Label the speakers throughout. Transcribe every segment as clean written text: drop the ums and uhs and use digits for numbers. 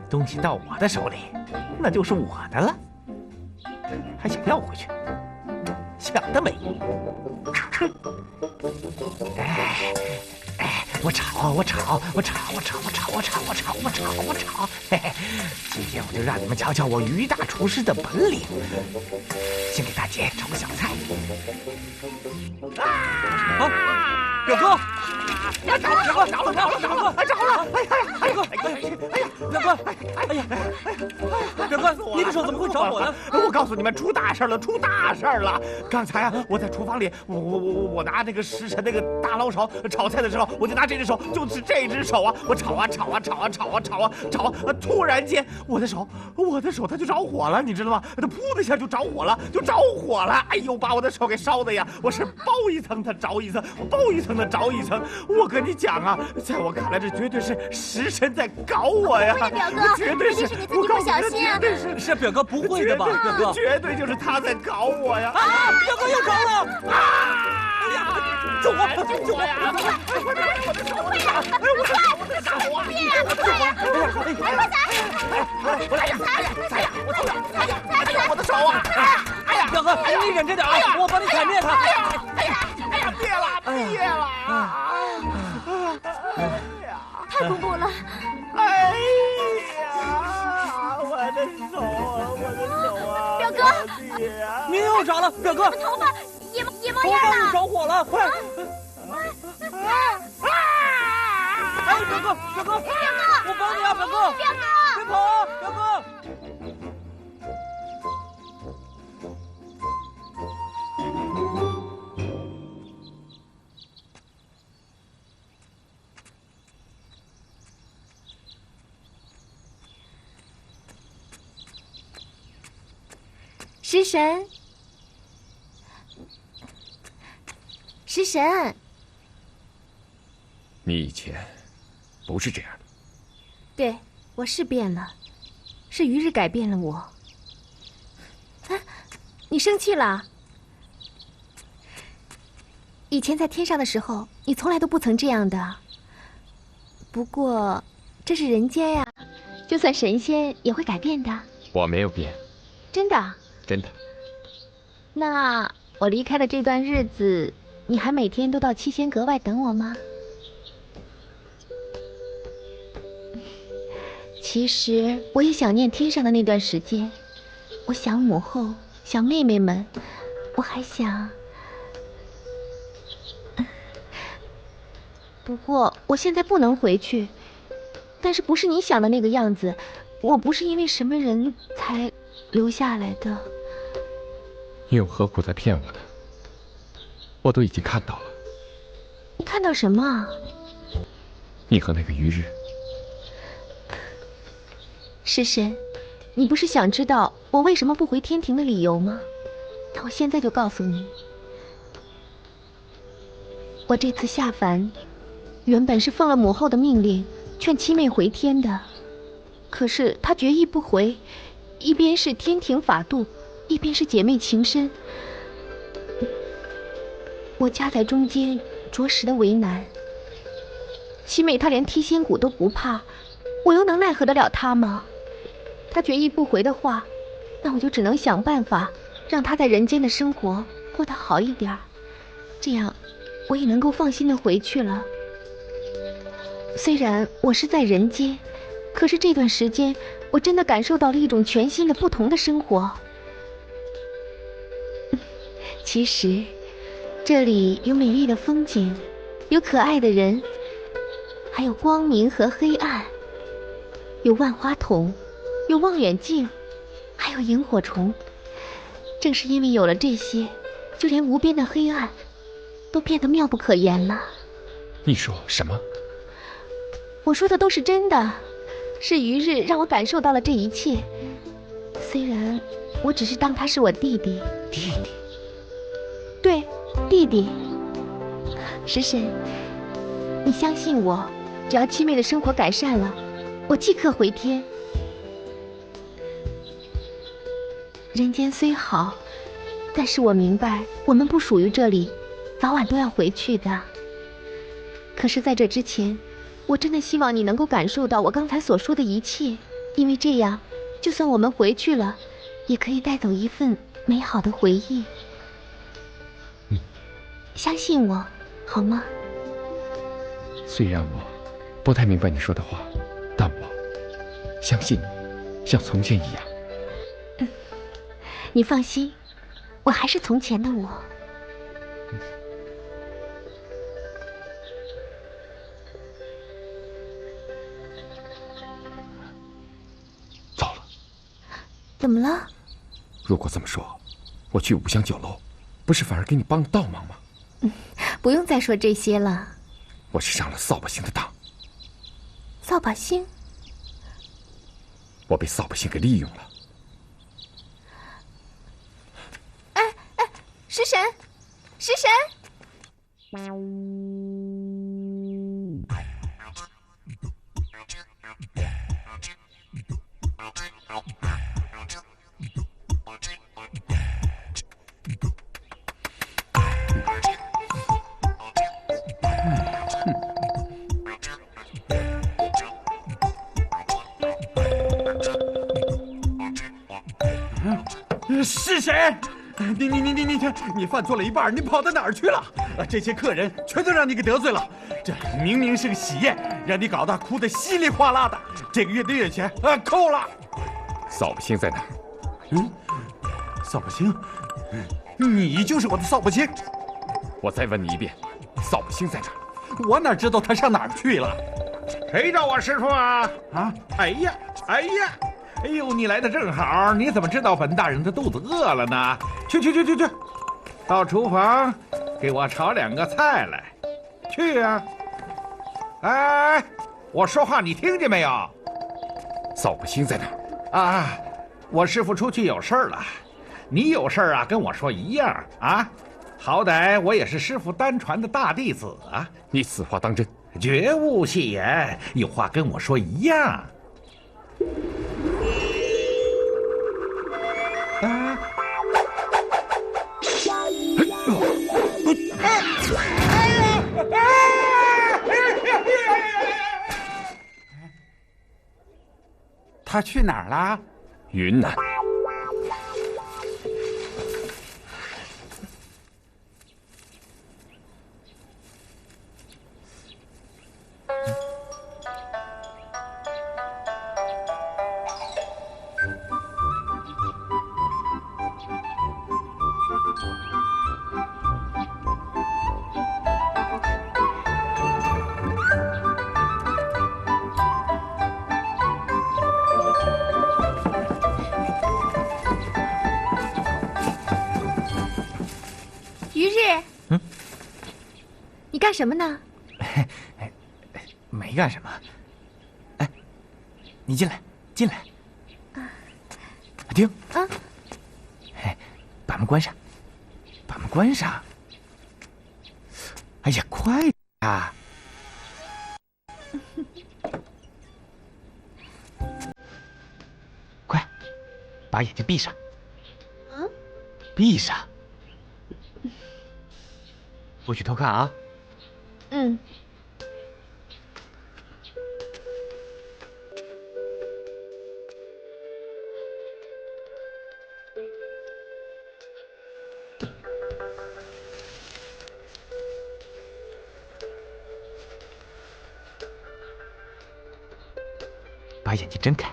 Speaker 1: 东西到我的手里，那就是我的了。还想要回去？想得美！我吵！嘿嘿，今天我就让你们瞧瞧我于大厨师的本领。先给大姐炒个小菜。
Speaker 2: 表哥！
Speaker 1: 着了！
Speaker 2: 表哥，你的手怎么会着火呢？
Speaker 1: 我告诉你们，出大事了！刚才啊，我在厨房里，我拿那个食神那个大捞勺炒菜的时候，我就拿这只手，就是这只手啊，我炒啊，突然间我的手它就着火了，你知道吗？它噗的一下就着火了！哎呦，把我的手给烧的呀！我是包一层它着一层，我包一层它着一层。我跟你讲啊，在我看来，这绝对是食神在搞我呀！
Speaker 3: 表哥，
Speaker 1: 绝对是
Speaker 3: 你自己不小心啊！
Speaker 2: 是表哥不会的吧？表哥，
Speaker 1: 绝对就是他在搞我呀！
Speaker 2: 表哥又着了！哎呀，救我呀！
Speaker 1: 我的手啊！我的手啊！哎呀，
Speaker 2: 表哥，你忍着点啊，我帮你铲灭它。
Speaker 1: 灭了！
Speaker 3: 太恐怖了！
Speaker 1: 哎呀，我的手啊！
Speaker 3: 表哥，
Speaker 2: 您又着了，表哥，
Speaker 3: 头发也冒
Speaker 2: 头
Speaker 3: 烟了！
Speaker 2: 发着火了，快！哎，表哥，我帮你啊，表哥！别跑啊，表哥！
Speaker 3: 食神，
Speaker 4: 你以前不是这样的。
Speaker 3: 对，我是变了，是于日改变了我。你生气了？以前在天上的时候，你从来都不曾这样的。不过，这是人间呀，就算神仙也会改变的。
Speaker 4: 我没有变，
Speaker 3: 真的？
Speaker 4: 真的。
Speaker 3: 那我离开的这段日子，你还每天都到七仙阁外等我吗？其实我也想念天上的那段时间，我想母后，想妹妹们，我还想……不过我现在不能回去，但是不是你想的那个样子，我不是因为什么人才留下来的。
Speaker 4: 你有何苦在骗我呢？我都已经看到了。
Speaker 3: 你看到什么？
Speaker 4: 你和那个于日。
Speaker 3: 食神，你不是想知道我为什么不回天庭的理由吗？那我现在就告诉你，我这次下凡，原本是奉了母后的命令，劝七妹回天的。可是她决意不回，一边是天庭法度，一边是姐妹情深，我夹在中间，着实的为难。七妹她连踢仙骨都不怕，我又能奈何得了她吗？她决意不回的话，那我就只能想办法让她在人间的生活过得好一点，这样我也能够放心的回去了。虽然我是在人间，可是这段时间我真的感受到了一种全新的不同的生活。其实这里有美丽的风景，有可爱的人，还有光明和黑暗，有万花筒，有望远镜，还有萤火虫。正是因为有了这些，就连无边的黑暗都变得妙不可言了。
Speaker 4: 你说什么？
Speaker 3: 我说的都是真的，是于日让我感受到了这一切。虽然我只是当他是我弟弟。
Speaker 4: 弟弟？
Speaker 3: 对，弟弟。食神，你相信我，只要七妹的生活改善了，我即刻回天。人间虽好，但是我明白，我们不属于这里，早晚都要回去的。可是在这之前，我真的希望你能够感受到我刚才所说的一切，因为这样，就算我们回去了，也可以带走一份美好的回忆。相信我，好吗？
Speaker 4: 虽然我不太明白你说的话，但我相信你，像从前一样。
Speaker 3: 你放心，我还是从前的我。
Speaker 4: 糟了，
Speaker 3: 怎么了？
Speaker 4: 如果这么说，我去五香酒楼，不是反而给你帮了倒忙吗？
Speaker 3: 不用再说这些了。
Speaker 4: 我是上了扫把星的当，
Speaker 3: 扫把星，
Speaker 4: 我被扫把星给利用了。
Speaker 3: 食神，食神！
Speaker 1: 是谁？你犯错了一半，你跑到哪儿去了？这些客人全都让你给得罪了。这明明是个喜宴，让你搞得哭得稀里哗啦的。这个月的月钱扣了。
Speaker 4: 扫把星在哪儿？
Speaker 1: 扫把星，你就是我的扫把星。
Speaker 4: 我再问你一遍，扫把星在哪儿？
Speaker 1: 我哪知道他上哪儿去了？
Speaker 5: 谁找我师傅啊？
Speaker 1: 哎呀！
Speaker 5: 哎呦，你来的正好，你怎么知道本大人的肚子饿了呢？去，到厨房给我炒2个菜来。去啊！哎，我说话你听见没有？
Speaker 4: 扫把星在哪儿？
Speaker 5: 啊，我师傅出去有事儿了。你有事儿啊，跟我说一样啊。好歹我也是师傅单传的大弟子啊。
Speaker 4: 你此话当真？
Speaker 5: 绝无戏言，有话跟我说一样。
Speaker 1: 他去哪儿了？
Speaker 4: 云南。
Speaker 3: 于日，你干什么呢？
Speaker 2: 没干什么。哎，你进来，进来。听，把门关上，把门关上。哎呀，快啊！快，把眼睛闭上。闭上。不许偷看啊！把眼睛睁开。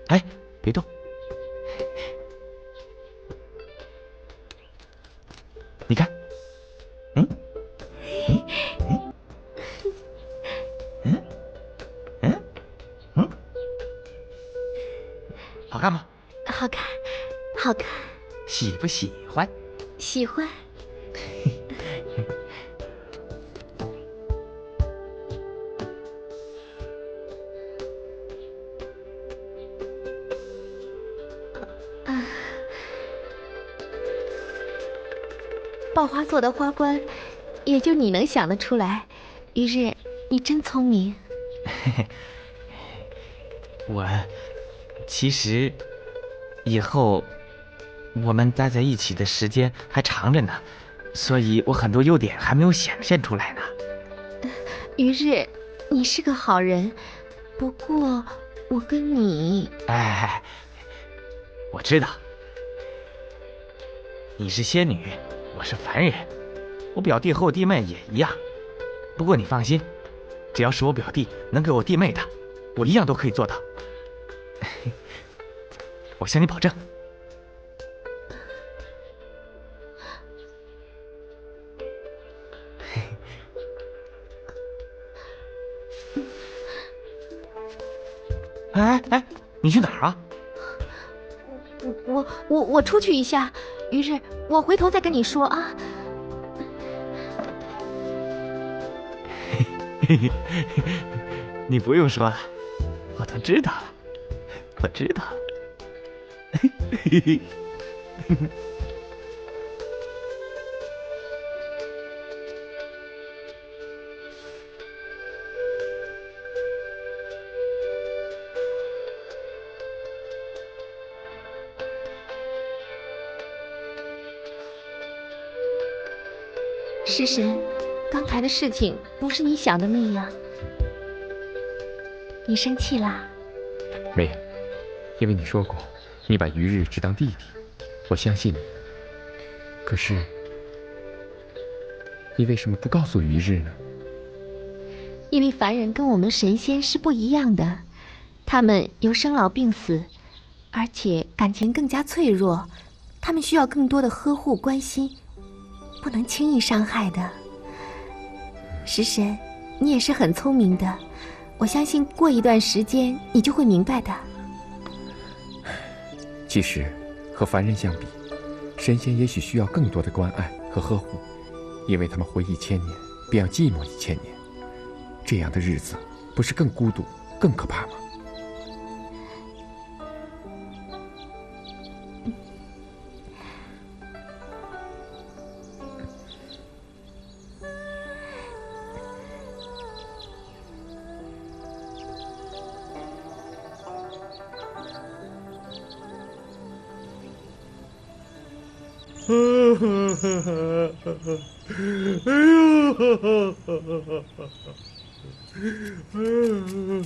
Speaker 2: 哎，别动。你看，好看吗？
Speaker 3: 好看，好看。
Speaker 2: 喜不喜欢？
Speaker 3: 喜欢。爆花做的花冠，也就你能想得出来。于日，你真聪明。
Speaker 2: 我其实以后我们待在一起的时间还长着呢，所以我很多优点还没有显现出来呢。
Speaker 3: 于日，你是个好人，不过我跟你……
Speaker 2: 哎，我知道，你是仙女，我是凡人，我表弟和我弟妹也一样。不过你放心，只要是我表弟能给我弟妹的，我一样都可以做到。我向你保证。哎，你去哪儿啊？
Speaker 3: 我出去一下，于日我回头再跟你说啊。
Speaker 2: 你不用说了，我都知道了，我知道了。
Speaker 3: 食神，刚才的事情不是你想的那样，你生气啦？
Speaker 4: 没有，因为你说过，你把于日只当弟弟，我相信你。可是，你为什么不告诉于日呢？
Speaker 3: 因为凡人跟我们神仙是不一样的，他们有生老病死，而且感情更加脆弱，他们需要更多的呵护关心，不能轻易伤害的。食神，你也是很聪明的，我相信过一段时间你就会明白的。
Speaker 4: 其实，和凡人相比，神仙也许需要更多的关爱和呵护，因为他们活1000年，便要寂寞1000年。这样的日子，不是更孤独、更可怕吗？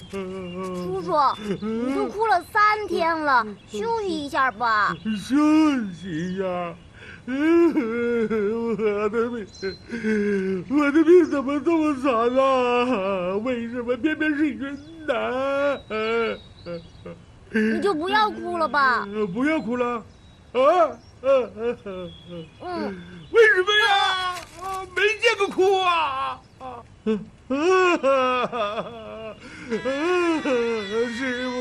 Speaker 6: 叔叔，你都哭了3天了，休息一下吧。
Speaker 1: 休息一下。我的命怎么这么惨啊？为什么偏偏是云南？
Speaker 6: 你就不要哭了吧。
Speaker 1: 不要哭了。为什么呀？没见过哭啊！师傅，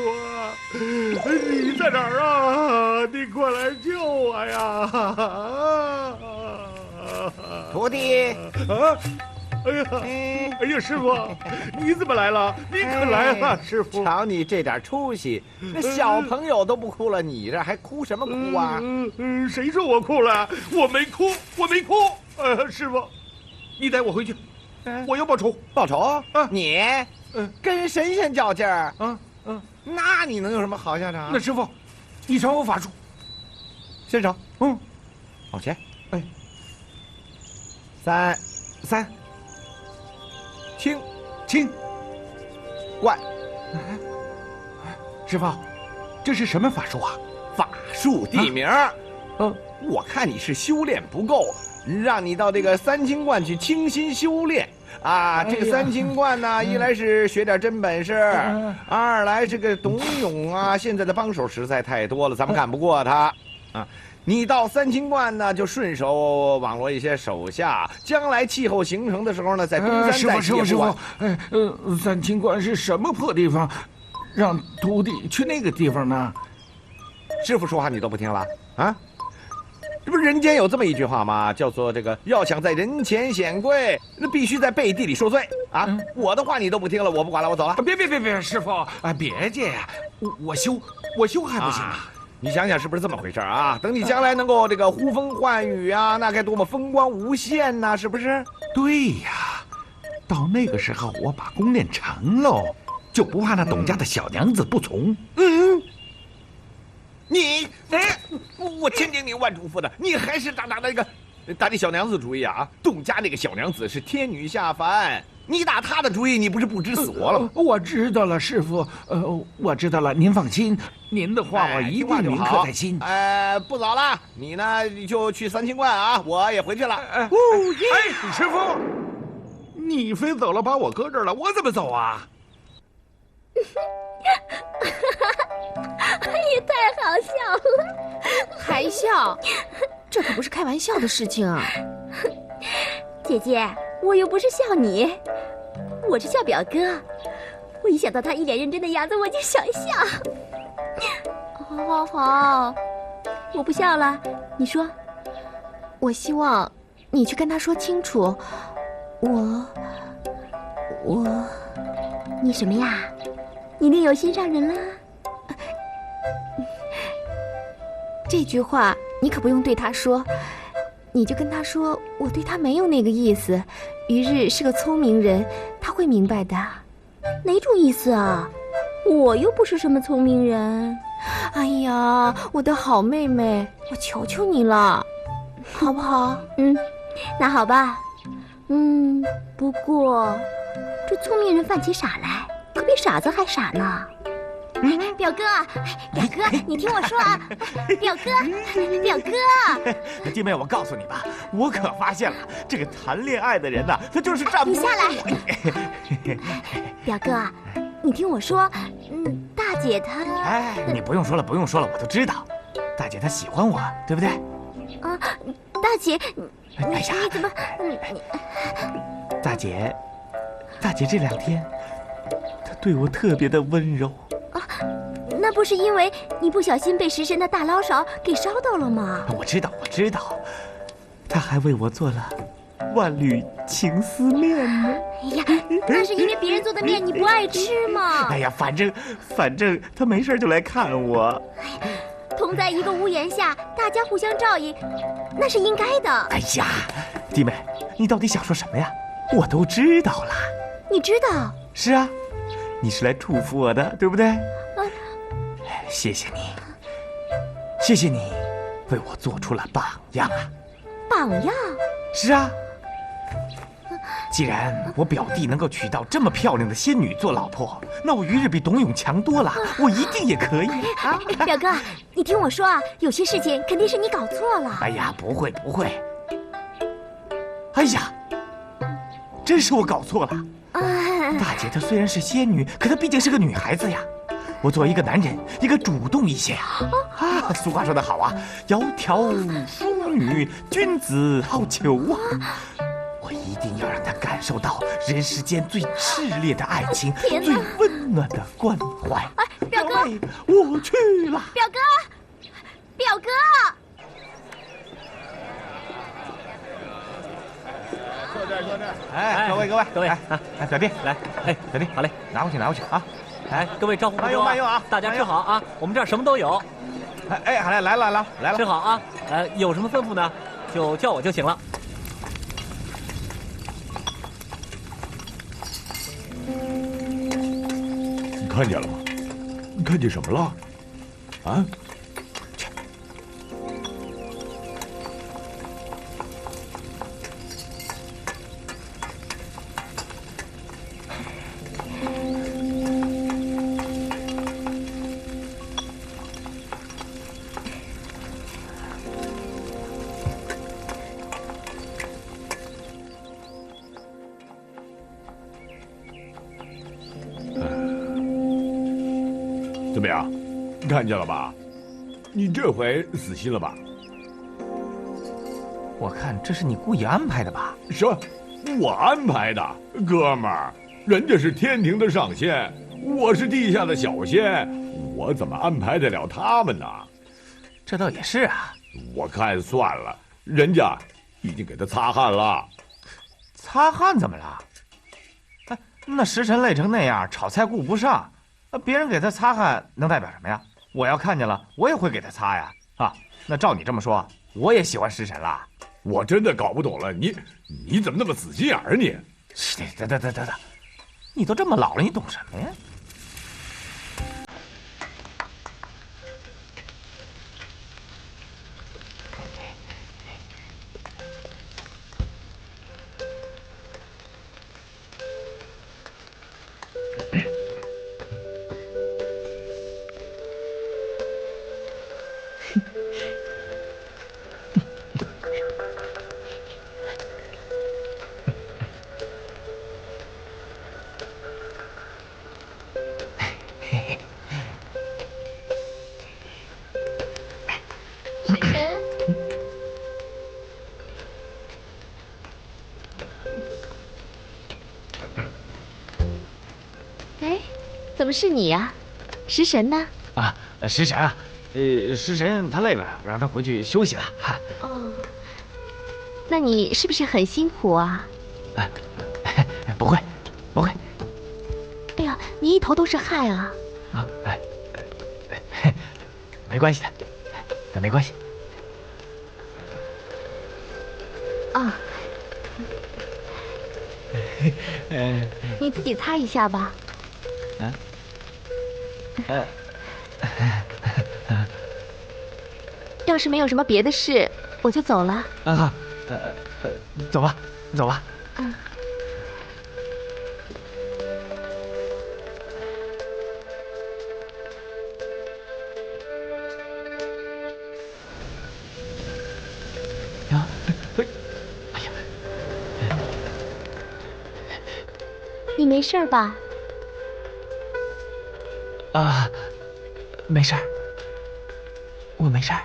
Speaker 1: 你在哪儿啊？你快来救我呀！
Speaker 7: 徒弟，
Speaker 1: 哎呀，师傅，你怎么来了？你可来了，师傅。
Speaker 7: 瞧你这点出息，那小朋友都不哭了，你这还哭什么哭啊？
Speaker 1: 谁说我哭了？我没哭，我没哭。师傅，你带我回去，我要报仇。
Speaker 7: 报仇？你跟神仙较劲儿？那你能有什么好下场？
Speaker 1: 那师傅，你传我法术。
Speaker 7: 伸手，往前，三，清，怪。
Speaker 1: 师傅，这是什么法术啊？
Speaker 7: 法术地名。我看你是修炼不够，让你到这个三清观去清心修炼啊。这个三清观呢，一来是学点真本事，二来这个董永啊，现在的帮手实在太多了，咱们干不过他啊。你到三清观呢，就顺手网罗一些手下，将来气候形成的时候呢，在东山再起。
Speaker 5: 师傅，三清观是什么破地方？让徒弟去那个地方呢？
Speaker 7: 师傅说话你都不听了啊？这不是人间有这么一句话吗？叫做这个要想在人前显贵，那必须在背地里受罪啊！我的话你都不听了，我不管了，我走了。
Speaker 5: 别，师傅啊，别介呀，我修还不行啊？
Speaker 7: 你想想是不是这么回事啊？等你将来能够这个呼风唤雨啊，那该多么风光无限呐，是不是？
Speaker 5: 对呀，到那个时候我把功练成喽，就不怕那董家的小娘子不从。
Speaker 7: 你我我千叮咛万嘱咐的，你还是打那个小娘子主意啊！董家那个小娘子是天女下凡，你打她的主意，你不是不知死活了吗？
Speaker 5: 我知道了，师傅。我知道了，您放心，您的话我一定铭刻在心。
Speaker 7: 不早了，你呢就去三清观啊，我也回去了。
Speaker 5: 师傅，你飞走了，把我搁这儿了，我怎么走啊？
Speaker 6: 也太好笑了，
Speaker 3: 还笑？这可不是开玩笑的事情啊！
Speaker 6: 姐姐，我又不是笑你，我是笑表哥。我一想到他一脸认真的样子，我就想笑。好，我不笑了。你说，
Speaker 3: 我希望你去跟他说清楚，
Speaker 6: 你什么呀？你另有心上人了？
Speaker 3: 这句话你可不用对他说，你就跟他说我对他没有那个意思。于日是个聪明人，他会明白的。
Speaker 6: 哪种意思啊？我又不是什么聪明人。
Speaker 3: 哎呀，我的好妹妹，我求求你了，好不好？
Speaker 6: 那好吧。不过这聪明人犯起傻来，可比傻子还傻呢。表哥，你听我说啊！表哥，
Speaker 1: 弟妹，我告诉你吧，我可发现了，这个谈恋爱的人呐，他就是站不住。
Speaker 6: 你下来。表哥，你听我说，大姐她……
Speaker 1: 你不用说了，我都知道，大姐她喜欢我，对不对？
Speaker 6: 啊，大姐，你怎么？
Speaker 1: 大姐这2天，她对我特别的温柔。
Speaker 6: 那不是因为你不小心被食神的大捞勺给烧到了吗？
Speaker 1: 我知道，他还为我做了万缕情丝面呢。
Speaker 6: 哎呀，那是因为别人做的面你不爱吃吗？
Speaker 1: 哎呀，反正他没事就来看我。
Speaker 6: 同在一个屋檐下，大家互相照应，那是应该的。
Speaker 1: 哎呀，弟妹，你到底想说什么呀？我都知道了。
Speaker 6: 你知道？
Speaker 1: 是啊，你是来祝福我的，对不对？谢谢你，为我做出了榜样啊！
Speaker 6: 榜样？
Speaker 1: 是啊，既然我表弟能够娶到这么漂亮的仙女做老婆，那我于日比董永强多了，我一定也可以啊！
Speaker 6: 表哥，你听我说啊，有些事情肯定是你搞错了。
Speaker 1: 哎呀，不会。哎呀，真是我搞错了。大姐她虽然是仙女，可她毕竟是个女孩子呀。我作为一个男人，应该主动一些啊！俗话说得好啊，窈窕淑女，君子好逑啊！我一定要让她感受到人世间最炽烈的爱情，最温暖的关怀。
Speaker 6: 表哥，
Speaker 1: 我去了。
Speaker 6: 表哥。
Speaker 7: 坐这儿。
Speaker 1: 各位，表弟来，表弟，好嘞，拿回去啊。
Speaker 8: 各位招呼不多，
Speaker 1: 慢用啊！
Speaker 8: 大家吃好啊！我们这儿什么都有。
Speaker 1: 好嘞，来了，
Speaker 8: 吃好啊！有什么吩咐呢？就叫我就行了。
Speaker 9: 你看见了吗？你看见什么了？啊？怎么样？你看见了吧？你这回死心了吧？
Speaker 1: 我看这是你故意安排的吧？
Speaker 9: 什么？我安排的？哥们儿，人家是天庭的上仙，我是地下的小仙，我怎么安排得了他们呢？
Speaker 1: 这倒也是啊。
Speaker 9: 我看算了，人家已经给他擦汗了。
Speaker 1: 擦汗怎么了？那时辰累成那样，炒菜顾不上，别人给他擦汗能代表什么呀？我要看见了，我也会给他擦呀。那照你这么说，我也喜欢时辰了。
Speaker 9: 我真的搞不懂了，你怎么那么死心眼儿你？
Speaker 1: 得，你都这么老了，你懂什么呀？
Speaker 3: 怎么是你呀？食神呢？
Speaker 2: 啊，食神啊，食神他累了，我让他回去休息了。哈。
Speaker 3: 哦，那你是不是很辛苦啊？
Speaker 2: 不会，不会。
Speaker 3: 哎呀，你一头都是汗啊！
Speaker 2: 啊，没关系的，没关系。
Speaker 3: 啊，你自己擦一下吧。要是没有什么别的事，我就走了。
Speaker 2: 啊，走吧，走吧。
Speaker 3: 嗯。
Speaker 2: 呀，哎呀，
Speaker 3: 你没事吧？
Speaker 2: 啊，没事儿，我没事儿。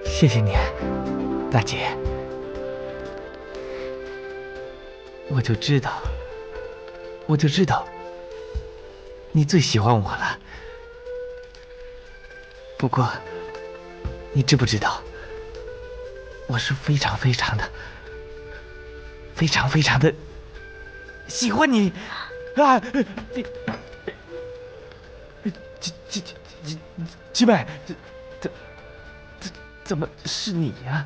Speaker 2: 谢谢你，大姐。我就知道，你最喜欢我了。不过，你知不知道，我是非常的喜欢你啊！七妹，怎么是你呀？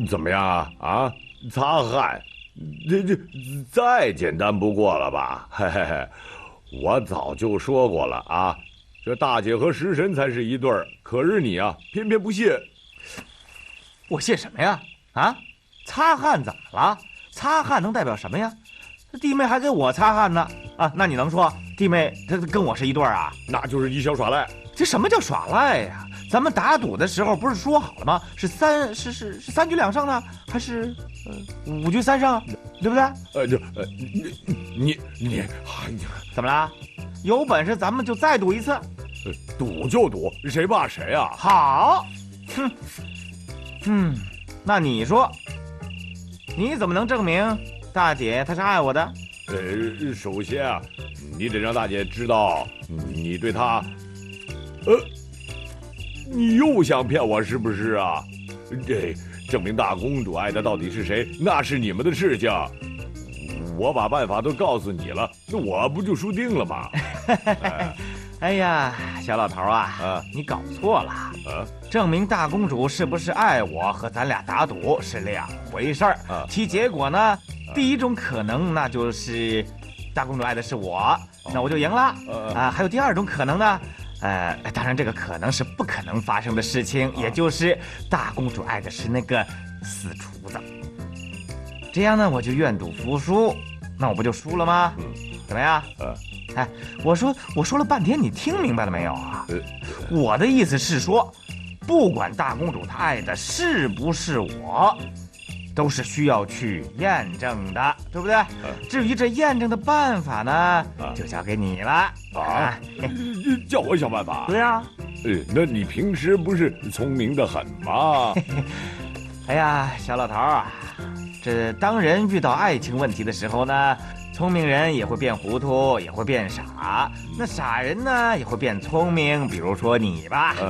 Speaker 9: 怎么样啊？擦汗，这再简单不过了吧？嘿嘿嘿，我早就说过了啊，这大姐和食神才是一对儿，可是你啊，偏偏不信。
Speaker 1: 我信什么呀？啊，擦汗怎么了？擦汗能代表什么呀？弟妹还给我擦汗呢啊！那你能说弟妹她跟我是一对儿啊？
Speaker 9: 那就是你想耍赖。
Speaker 1: 这什么叫耍赖呀？咱们打赌的时候不是说好了吗？是三局2胜呢，还是5局3胜，对不对？
Speaker 9: 你，哎呀，
Speaker 1: 怎么了？有本事咱们就再赌一次。
Speaker 9: 赌就赌，谁怕谁啊？
Speaker 1: 好，那你说，你怎么能证明大姐她是爱我的？
Speaker 9: 首先啊，你得让大姐知道你对她，你又想骗我是不是啊？这证明大公主爱的到底是谁，那是你们的事情。我把办法都告诉你了，那我不就输定了吗？
Speaker 1: 哎呀，小老头啊，你搞错了。证明大公主是不是爱我和咱俩打赌是两回事儿。其结果呢，第一种可能那就是大公主爱的是我，那我就赢了。还有第二种可能呢，当然这个可能是不可能发生的事情，也就是大公主爱的是那个死厨子。这样呢，我就愿赌服输，那我不就输了吗？怎么样？哎，我说了半天，你听明白了没有啊？我的意思是说，不管大公主她爱的是不是我，都是需要去验证的，对不对？至于这验证的办法呢，就交给你了。
Speaker 9: 叫我想办法？
Speaker 1: 对呀。
Speaker 9: 那你平时不是聪明得很吗？
Speaker 1: 哎呀，小老头啊，这当人遇到爱情问题的时候呢，聪明人也会变糊涂，也会变傻。那傻人呢，也会变聪明。比如说你吧。好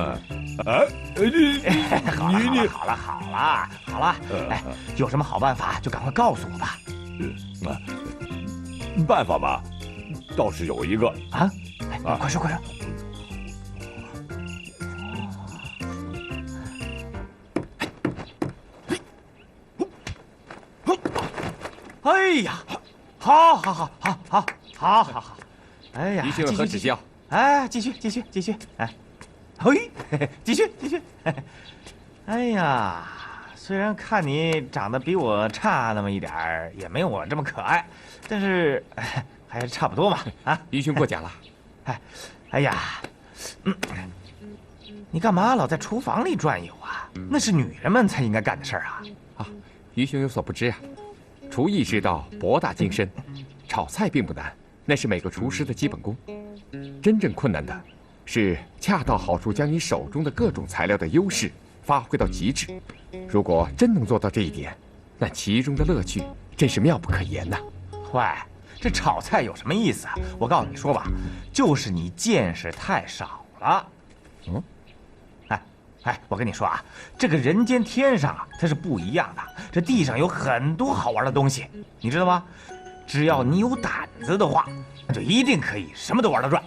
Speaker 1: 了，哎，有什么好办法就赶快告诉我吧。
Speaker 9: 办法吧，倒是有一个
Speaker 1: 啊。快说。哎呀，好，哎呀，
Speaker 4: 于姓何指教？
Speaker 1: 哎，继续，哎，嘿，继续，哎呀，虽然看你长得比我差那么一点儿，也没有我这么可爱，但是还是差不多嘛。啊，
Speaker 4: 于兄过奖了。
Speaker 1: 哎呀，你干嘛老在厨房里转悠啊？那是女人们才应该干的事儿啊！
Speaker 4: 于兄有所不知啊，厨艺之道博大精深，炒菜并不难，那是每个厨师的基本功。真正困难的是恰到好处将你手中的各种材料的优势发挥到极致。如果真能做到这一点，那其中的乐趣真是妙不可言呐。
Speaker 1: 喂，这炒菜有什么意思啊？我告诉你说吧，就是你见识太少了。我跟你说啊，这个人间天上啊，它是不一样的。这地上有很多好玩的东西，你知道吗？只要你有胆子的话，那就一定可以什么都玩得转。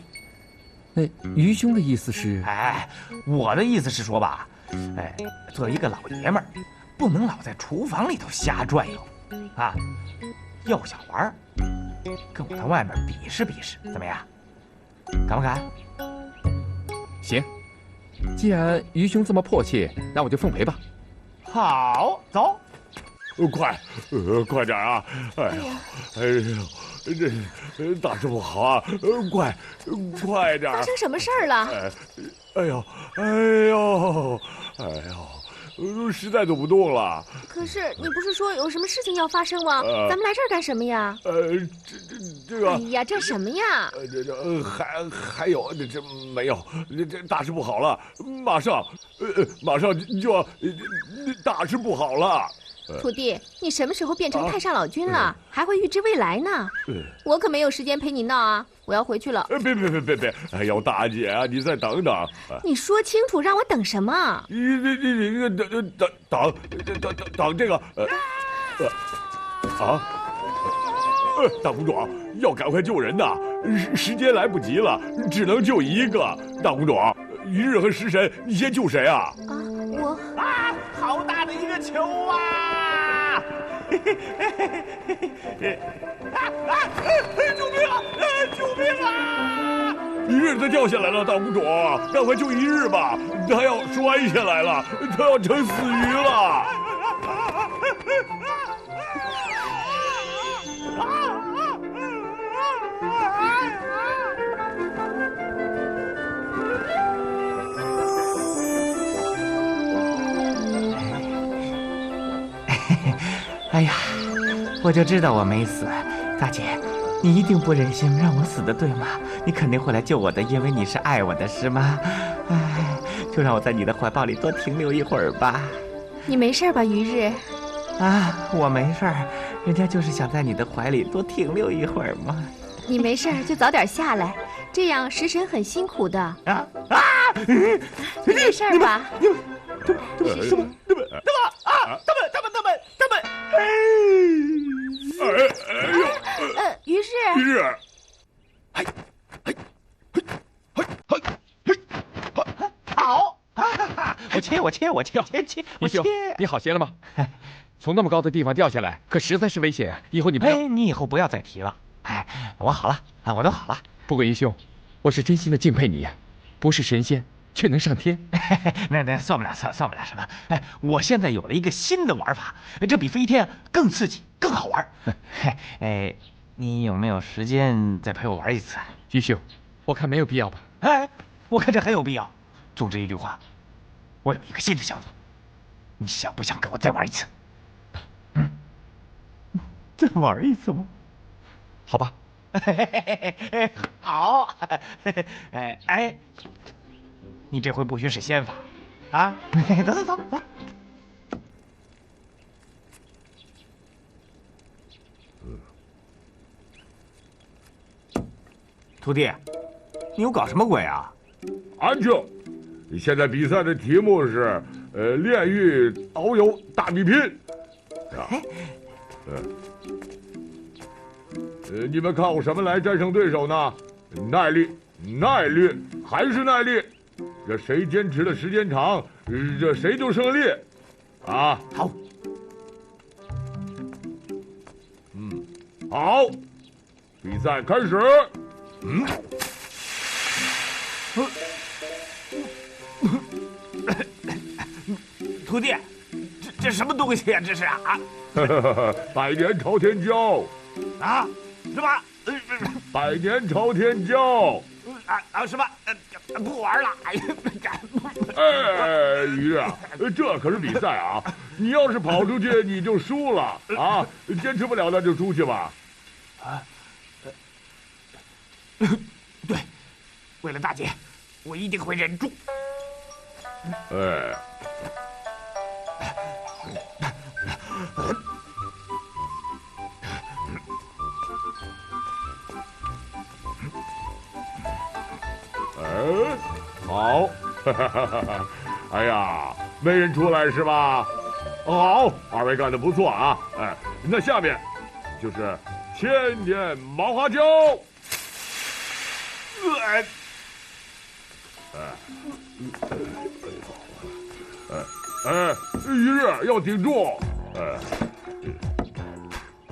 Speaker 4: 那于兄的意思是？
Speaker 1: 我的意思是说吧，作为一个老爷们儿，不能老在厨房里头瞎转悠啊。要想玩，跟我到外面比试比试，怎么样？敢不敢？
Speaker 4: 行。既然于兄这么迫切，那我就奉陪吧。
Speaker 1: 好，走。
Speaker 9: 快点啊！哎呀，这大师傅好啊！快点！
Speaker 3: 发生什么事儿了？
Speaker 9: 哎呦，实在走不动了。
Speaker 3: 可是你不是说有什么事情要发生吗？咱们来这儿干什么呀？
Speaker 9: 这个。
Speaker 3: 哎呀，这什么呀？
Speaker 9: 还有这没有？这大事不好了，马上就要大事不好了。
Speaker 3: 徒弟，你什么时候变成太上老君了？还会预知未来呢？我可没有时间陪你闹啊！我要回去了。
Speaker 9: 别！哎呦，大姐啊，你再等等。
Speaker 3: 你说清楚，让我等什么？
Speaker 9: 你等这个大公主要赶快救人呐，时间来不及了，只能救一个。大公主，于日和食神，你先救谁啊？
Speaker 3: 我
Speaker 1: 好大的一个球啊！救命啊！救命啊！
Speaker 9: 一日他掉下来了，大公主，赶快救一日吧，他要摔下来了，他要成死鱼了。
Speaker 2: 哎呀，我就知道我没死，大姐，你一定不忍心让我死的，对吗？你肯定会来救我的，因为你是爱我的，是吗？哎，就让我在你的怀抱里多停留一会儿吧。
Speaker 3: 你没事吧，于日？
Speaker 2: 我没事儿，人家就是想在你的怀里多停留一会儿嘛。
Speaker 3: 你没事就早点下来，这样食神很辛苦的。没事吧？
Speaker 1: 什么？
Speaker 3: 于是，
Speaker 1: 好，
Speaker 2: 我切！
Speaker 4: 于兄，你好些了吗？从那么高的地方掉下来，可实在是危险。以后你不要……
Speaker 2: 你以后不要再提了。我好了我都好了。
Speaker 4: 不过于兄，我是真心的敬佩你呀，不是神仙却能上天。
Speaker 2: 那算不了什么。我现在有了一个新的玩法，这比飞天更刺激，更好玩。你有没有时间再陪我玩一次？
Speaker 4: 于兄，我看没有必要吧。
Speaker 2: 我看这很有必要。总之一句话，我有一个新的想法，你想不想跟我再玩一次？再玩一次吗？
Speaker 4: 好吧。
Speaker 2: 好。你这回不许使仙法啊！走。
Speaker 1: 徒弟，你又搞什么鬼啊？
Speaker 9: 安静！现在比赛的题目是炼狱遨游大比拼。你们靠什么来战胜对手呢？耐力，还是耐力。这谁坚持的时间长，这谁就胜利。啊，
Speaker 1: 好。
Speaker 9: 好，比赛开始。
Speaker 1: 徒弟，这什么东西呀？这是啊？
Speaker 9: 百年朝天椒。
Speaker 1: 啊？什么？
Speaker 9: 百年朝天椒。
Speaker 1: 什么？不玩了！哎呀，
Speaker 9: 哎，鱼啊，这可是比赛啊！你要是跑出去，你就输了啊！坚持不了那就出去吧。
Speaker 1: 对，为了大姐，我一定会忍住。
Speaker 9: 哎。好，哎呀，没人出来是吧？好，二位干得不错啊！哎，那下面就是千年毛花椒。于日要顶住！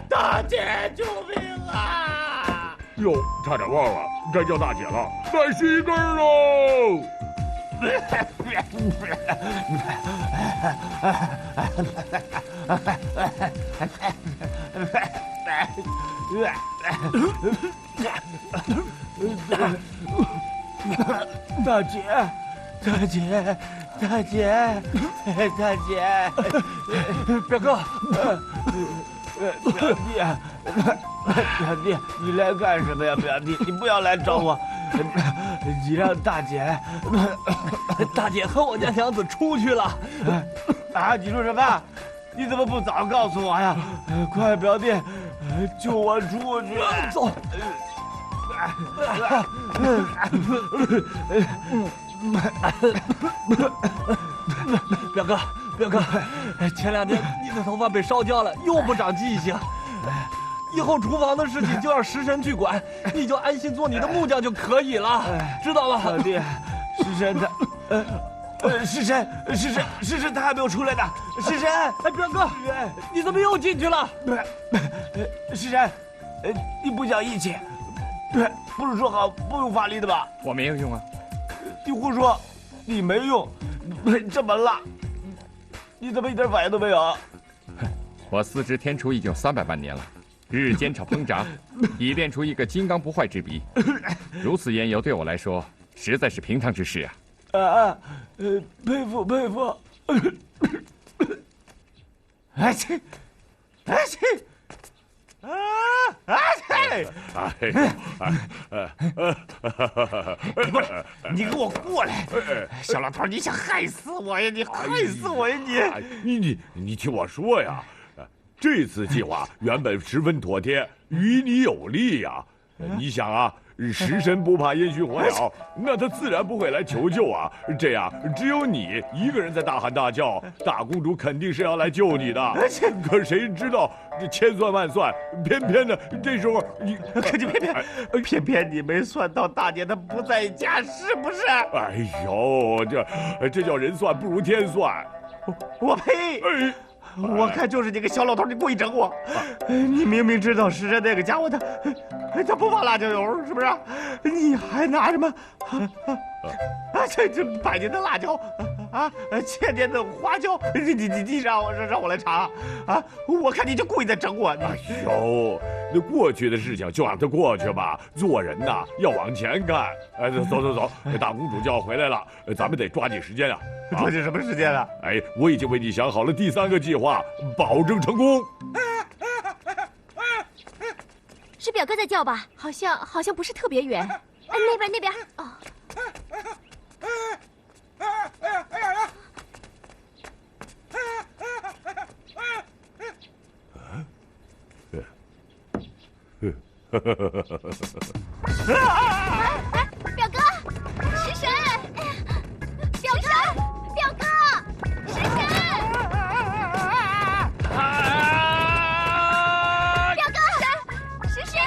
Speaker 1: 大姐，救命啊！
Speaker 9: 哟，差点忘了，该叫大姐了，再续一根喽！
Speaker 1: 大姐，大姐，大姐，大姐，
Speaker 8: 表哥，
Speaker 1: 表弟，表弟，你来干什么呀？表弟，你不要来找我，你让大姐，
Speaker 8: 大姐和我家娘子出去了。
Speaker 1: 啊，你说什么？你怎么不早告诉我呀？快，表弟，救我出去！
Speaker 8: 走。表哥，表哥，前2天你的头发被烧焦了，又不长记性。以后厨房的事情就让食神去管，你就安心做你的木匠就可以了，知道吗？
Speaker 1: 表弟，食神他，食神他还没有出来呢。食神，
Speaker 8: 哎，表哥，你怎么又进去了？
Speaker 1: 食神，你不讲义气。不是说好不用法力的吗？
Speaker 4: 我没有用啊！
Speaker 1: 你胡说，你没用，这么辣，你怎么一点反应都没有？
Speaker 4: 我司职天厨已经有300万年了，日日煎炒烹炸，已练出一个金刚不坏之笔。如此烟油对我来说，实在是平常之事啊！
Speaker 1: 佩服佩服！哎切，哎切！你给我过来！小老头，你想害死我呀？你害死我呀！
Speaker 9: 你听我说呀，这次计划原本十分妥帖，于你有利呀。你想啊，食神不怕烟熏火燎，那他自然不会来求救啊。这样只有你一个人在大喊大叫，大公主肯定是要来救你的。可谁知道这千算万算，偏偏的这时候你，
Speaker 1: 可就偏偏你没算到大姐她不在家，是不是？
Speaker 9: 哎呦，这叫人算不如天算。
Speaker 1: 我呸！我看就是你个小老头，你故意整我。你明明知道食神那个家伙他不放辣椒油，是不是？你还拿什么这100年的辣椒啊，1000年的花椒，你让我来查啊？我看你就故意在整我。
Speaker 9: 哎呦，那过去的事情就让它过去吧。做人呐要往前看。走，大公主就要回来了，咱们得抓紧时间啊！
Speaker 1: 抓紧什么时间啊？
Speaker 9: 哎，我已经为你想好了第3个计划，保证成功。
Speaker 6: 是表哥在叫吧？
Speaker 3: 好像不是特别远。
Speaker 6: 哎，那边。哦。表哥，食神，表哥，食神，表哥，食神。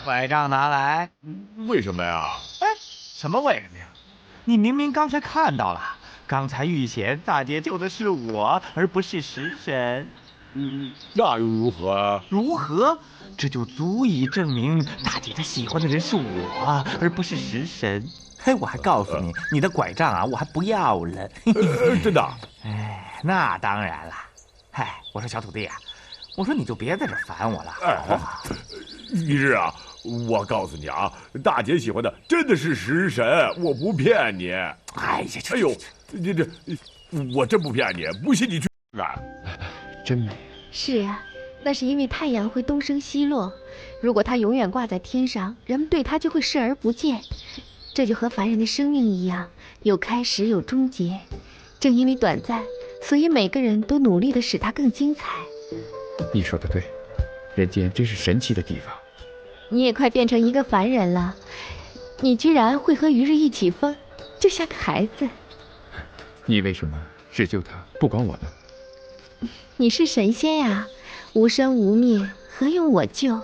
Speaker 2: 拐杖拿来。
Speaker 9: 为什么呀？
Speaker 2: 什么为什么呀？你明明刚才看到了，刚才遇险大姐救的是我，而不是食神。
Speaker 9: 那又如何啊？
Speaker 2: 如何？这就足以证明大姐她喜欢的人是我，而不是食神。嘿，我还告诉你，你的拐杖啊，我还不要了。
Speaker 9: 真的？
Speaker 2: 哎，那当然了。嗨，我说小土地啊，我说你就别在这烦我了，好不好？
Speaker 9: 于是啊，我告诉你啊，大姐喜欢的真的是食神，我不骗你。
Speaker 2: 哎呀，
Speaker 9: 哎呦，这，我真不骗你，不信你去看。
Speaker 4: 真美。
Speaker 3: 是啊，那是因为太阳会东升西落，如果它永远挂在天上，人们对它就会视而不见。这就和凡人的生命一样，有开始有终结。正因为短暂，所以每个人都努力地使它更精彩。
Speaker 4: 你说的对，人间真是神奇的地方。
Speaker 3: 你也快变成一个凡人了，你居然会和于日一起疯，就像个孩子。
Speaker 4: 你为什么只救他，不管我呢？
Speaker 3: 你是神仙呀，无生无灭，何用我救？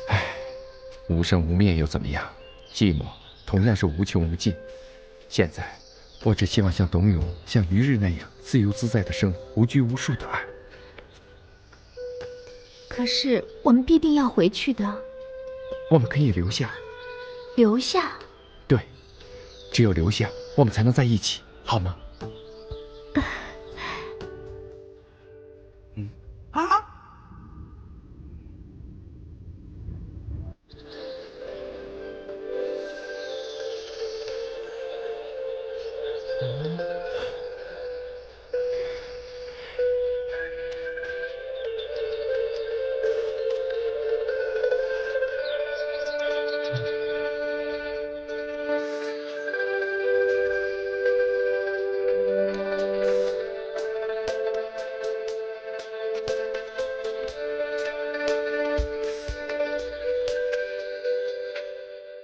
Speaker 4: 唉，无生无灭又怎么样？寂寞同样是无穷无尽。现在，我只希望像董永、像于日那样自由自在的生，无拘无束的爱。
Speaker 3: 可是我们必定要回去的。
Speaker 4: 我们可以留下。
Speaker 3: 留下？
Speaker 4: 对，只有留下，我们才能在一起，好吗？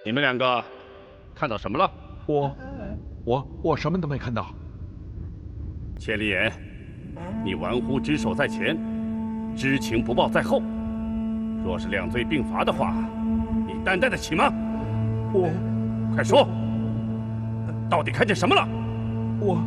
Speaker 10: 你们两个看到什么了？
Speaker 5: 我什么都没看到。
Speaker 10: 千里眼，你玩忽职守在前，知情不报在后。若是两罪并罚的话，你担待得起吗？快说，到底看见什么了？
Speaker 5: 我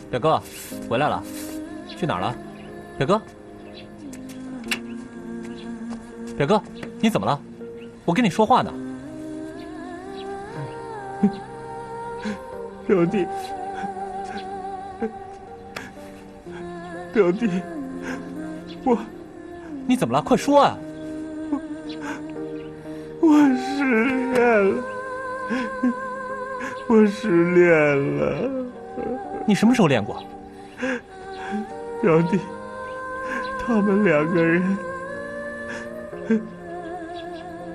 Speaker 8: 表哥，回来了，去哪儿了？表哥，表哥，你怎么了？我跟你说话呢。
Speaker 1: 表弟，表弟，
Speaker 8: 你怎么了？快说啊！
Speaker 1: 我失恋了，我失恋了。
Speaker 8: 你什么时候练过？
Speaker 1: 表弟，他们两个人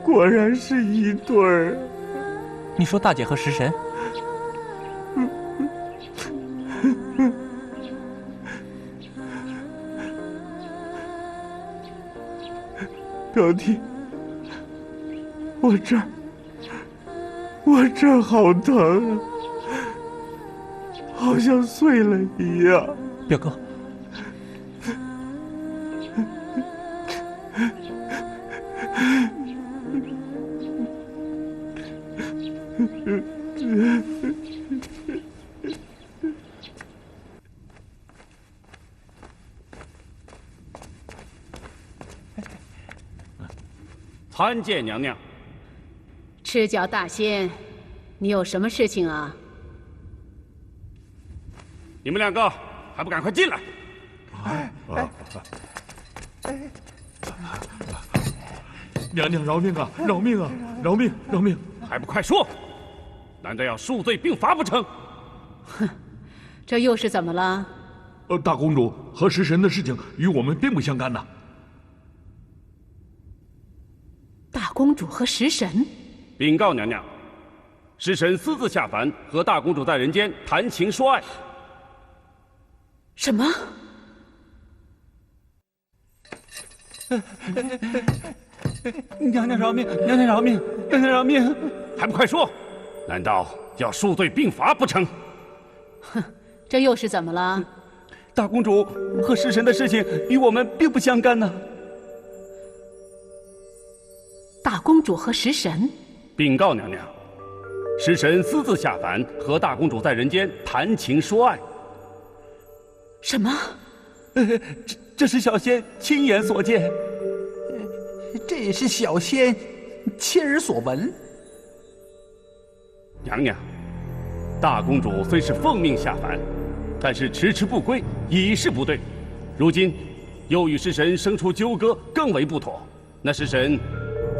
Speaker 1: 果然是一对儿。
Speaker 8: 你说大姐和食神？
Speaker 1: 表弟，我这儿好疼啊，好像碎了一样。
Speaker 8: 表哥，
Speaker 10: 参见娘娘。
Speaker 11: 赤脚大仙，你有什么事情啊？
Speaker 10: 你们两个还不赶快进来！
Speaker 1: 娘娘饶命啊！饶命啊！饶命！饶命！
Speaker 10: 还不快说！难道要数罪并罚不成？
Speaker 11: 哼，这又是怎么了？
Speaker 1: 大公主和食神的事情与我们并不相干呐。
Speaker 11: 大公主和食神？
Speaker 10: 禀告娘娘，食神私自下凡，和大公主在人间谈情说爱。
Speaker 11: 什么？
Speaker 8: 娘娘饶命！娘娘饶命！娘娘饶命！
Speaker 10: 还不快说！难道要数罪并罚不成？
Speaker 11: 哼，这又是怎么了？
Speaker 8: 大公主和食神的事情与我们并不相干呢。
Speaker 11: 大公主和食神？
Speaker 10: 禀告娘娘，食神私自下凡，和大公主在人间谈情说爱。
Speaker 11: 什么？
Speaker 8: 这是小仙亲眼所见，
Speaker 5: 这也是小仙亲耳所闻。
Speaker 10: 娘娘，大公主虽是奉命下凡，但是迟迟不归已是不对。如今又与食神生出纠葛，更为不妥。那食神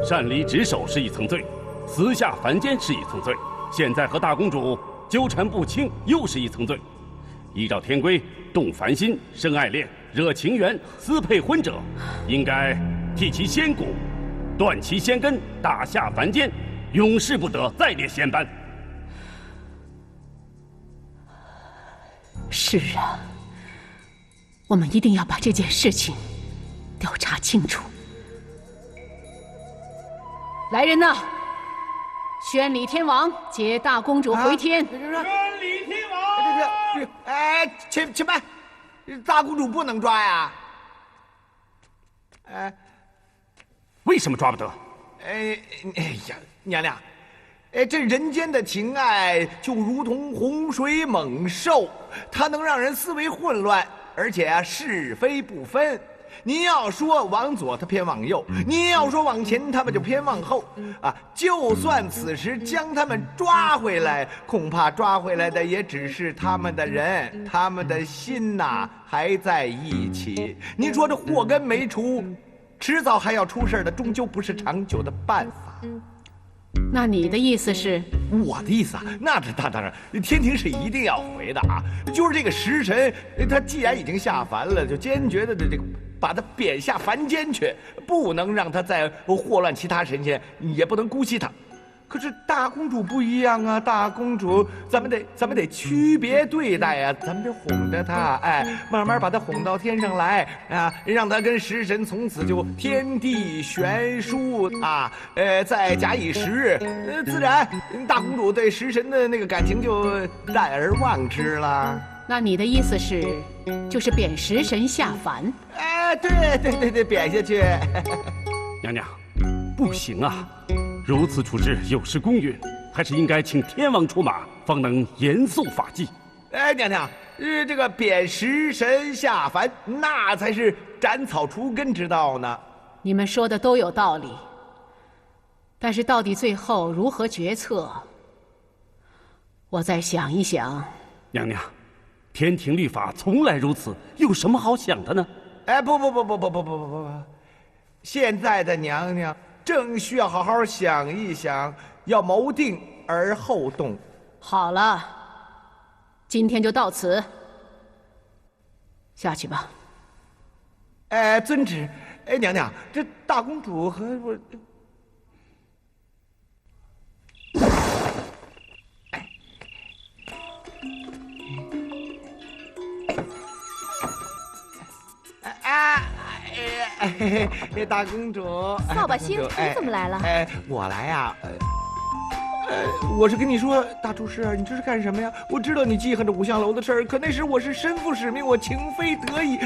Speaker 10: 擅离职守是一层罪，私下凡间是一层罪，现在和大公主纠缠不清又是一层罪。依照天规，动凡心、生爱恋、惹情缘、私配婚者，应该替其仙骨，断其仙根，打下凡间，永世不得再列仙班。
Speaker 11: 是啊，我们一定要把这件事情调查清楚。来人呐！宣礼天王接大公主回天。
Speaker 7: 宣礼天王！哎，且慢，大公主不能抓呀！
Speaker 10: 为什么抓不得？
Speaker 7: 哎呀，娘娘，这人间的情爱就如同洪水猛兽，它能让人思维混乱，而且是非不分。您要说往左，他偏往右；您要说往前，他们就偏往后。就算此时将他们抓回来，恐怕抓回来的也只是他们的人，他们的心呐还在一起。您说这祸根没除，迟早还要出事的，终究不是长久的办法。
Speaker 11: 那你的意思是？
Speaker 7: 我的意思啊，那是当然，天庭是一定要回的啊。就是这个食神，他既然已经下凡了，就坚决的这个把他贬下凡间去，不能让他再祸乱其他神仙，也不能姑息他。可是大公主不一样啊，大公主咱们得区别对待啊，咱们得哄着她，慢慢把她哄到天上来啊，让她跟食神从此就天地悬殊啊，再假以时日，自然大公主对食神的那个感情就淡而忘之了。
Speaker 11: 那你的意思是，就是贬食神下凡？
Speaker 7: 对，贬下去。
Speaker 10: 娘娘，不行啊！如此处置有失公允，还是应该请天王出马，方能严肃法纪。
Speaker 7: 娘娘，这个贬食神下凡，那才是斩草除根之道呢。
Speaker 11: 你们说的都有道理，但是到底最后如何决策，我再想一想。
Speaker 10: 娘娘，天庭律法从来如此，有什么好想的呢？
Speaker 7: 不，现在的娘娘正需要好好想一想，要谋定而后动。
Speaker 11: 好了，今天就到此，下去吧。
Speaker 7: 遵旨。娘娘，这大公主和我。大公主，
Speaker 6: 扫把星，你怎么来了？
Speaker 7: 我来呀，我是跟你说，大厨师，你这是干什么呀？我知道你记恨着五香楼的事儿，可那时我是身负使命，我情非得已。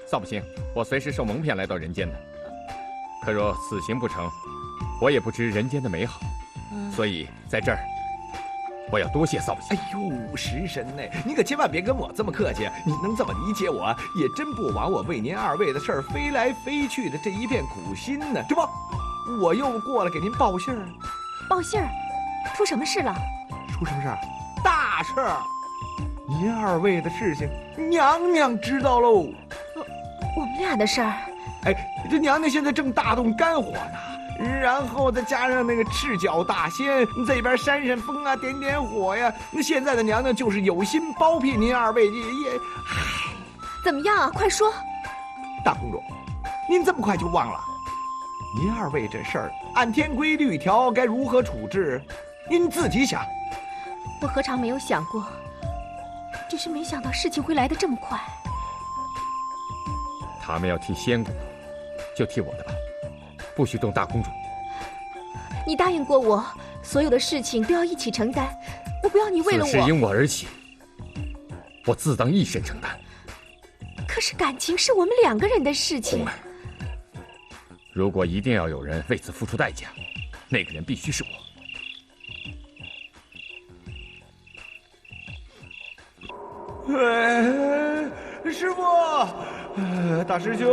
Speaker 4: 扫把星，我虽是受蒙骗来到人间的，可若此行不成，我也不知人间的美好，所以在这儿，我要多谢扫把星。
Speaker 7: 哎呦，食神呢，你可千万别跟我这么客气，你能这么理解我，也真不枉我为您二位的事儿飞来飞去的这一片苦心呢，是不？我又过来给您报信儿。
Speaker 3: 报信儿，出什么事了？
Speaker 7: 出什么事儿？大事儿！您二位的事情，娘娘知道喽。
Speaker 3: 我们俩的事儿。
Speaker 7: 哎，这娘娘现在正大动肝火呢，然后再加上那个赤脚大仙这边扇扇风啊，点点火呀。那现在的娘娘就是有心包庇您二位，唉，
Speaker 3: 怎么样啊？快说。
Speaker 7: 大公主，您这么快就忘了？您二位这事儿按天规律条该如何处置？您自己想。
Speaker 3: 我何尝没有想过，只是没想到事情会来得这么快。
Speaker 4: 他们要替仙骨，就替我的吧，不许动大公主。
Speaker 3: 你答应过我，所有的事情都要一起承担，我不要你为了我。
Speaker 4: 此事因我而起，我自当一身承担。
Speaker 3: 可是感情是我们两个人的事情。
Speaker 4: 红儿，如果一定要有人为此付出代价，那个人必须是我。
Speaker 7: 师傅，大师兄，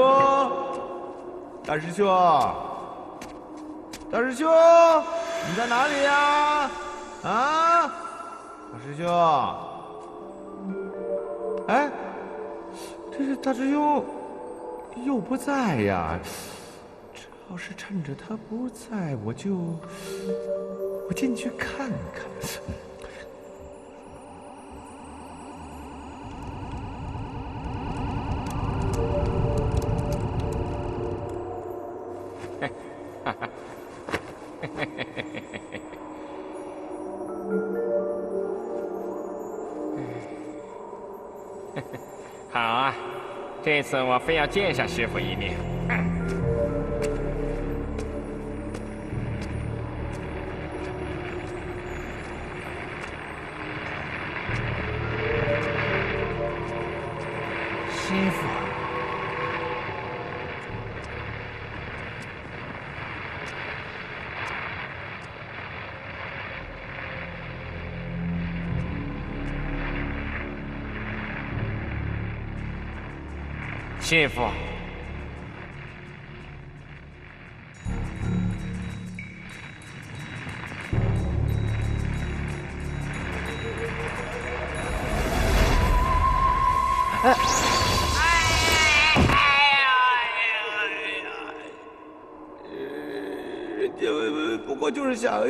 Speaker 7: 大师兄，大师兄，你在哪里呀？啊，大师兄，哎，这是大师兄又不在呀。这要是趁着他不在，我进去看看。
Speaker 2: 好啊，这次我非要见上师傅一面。师傅。师傅，
Speaker 7: 人家不过就是想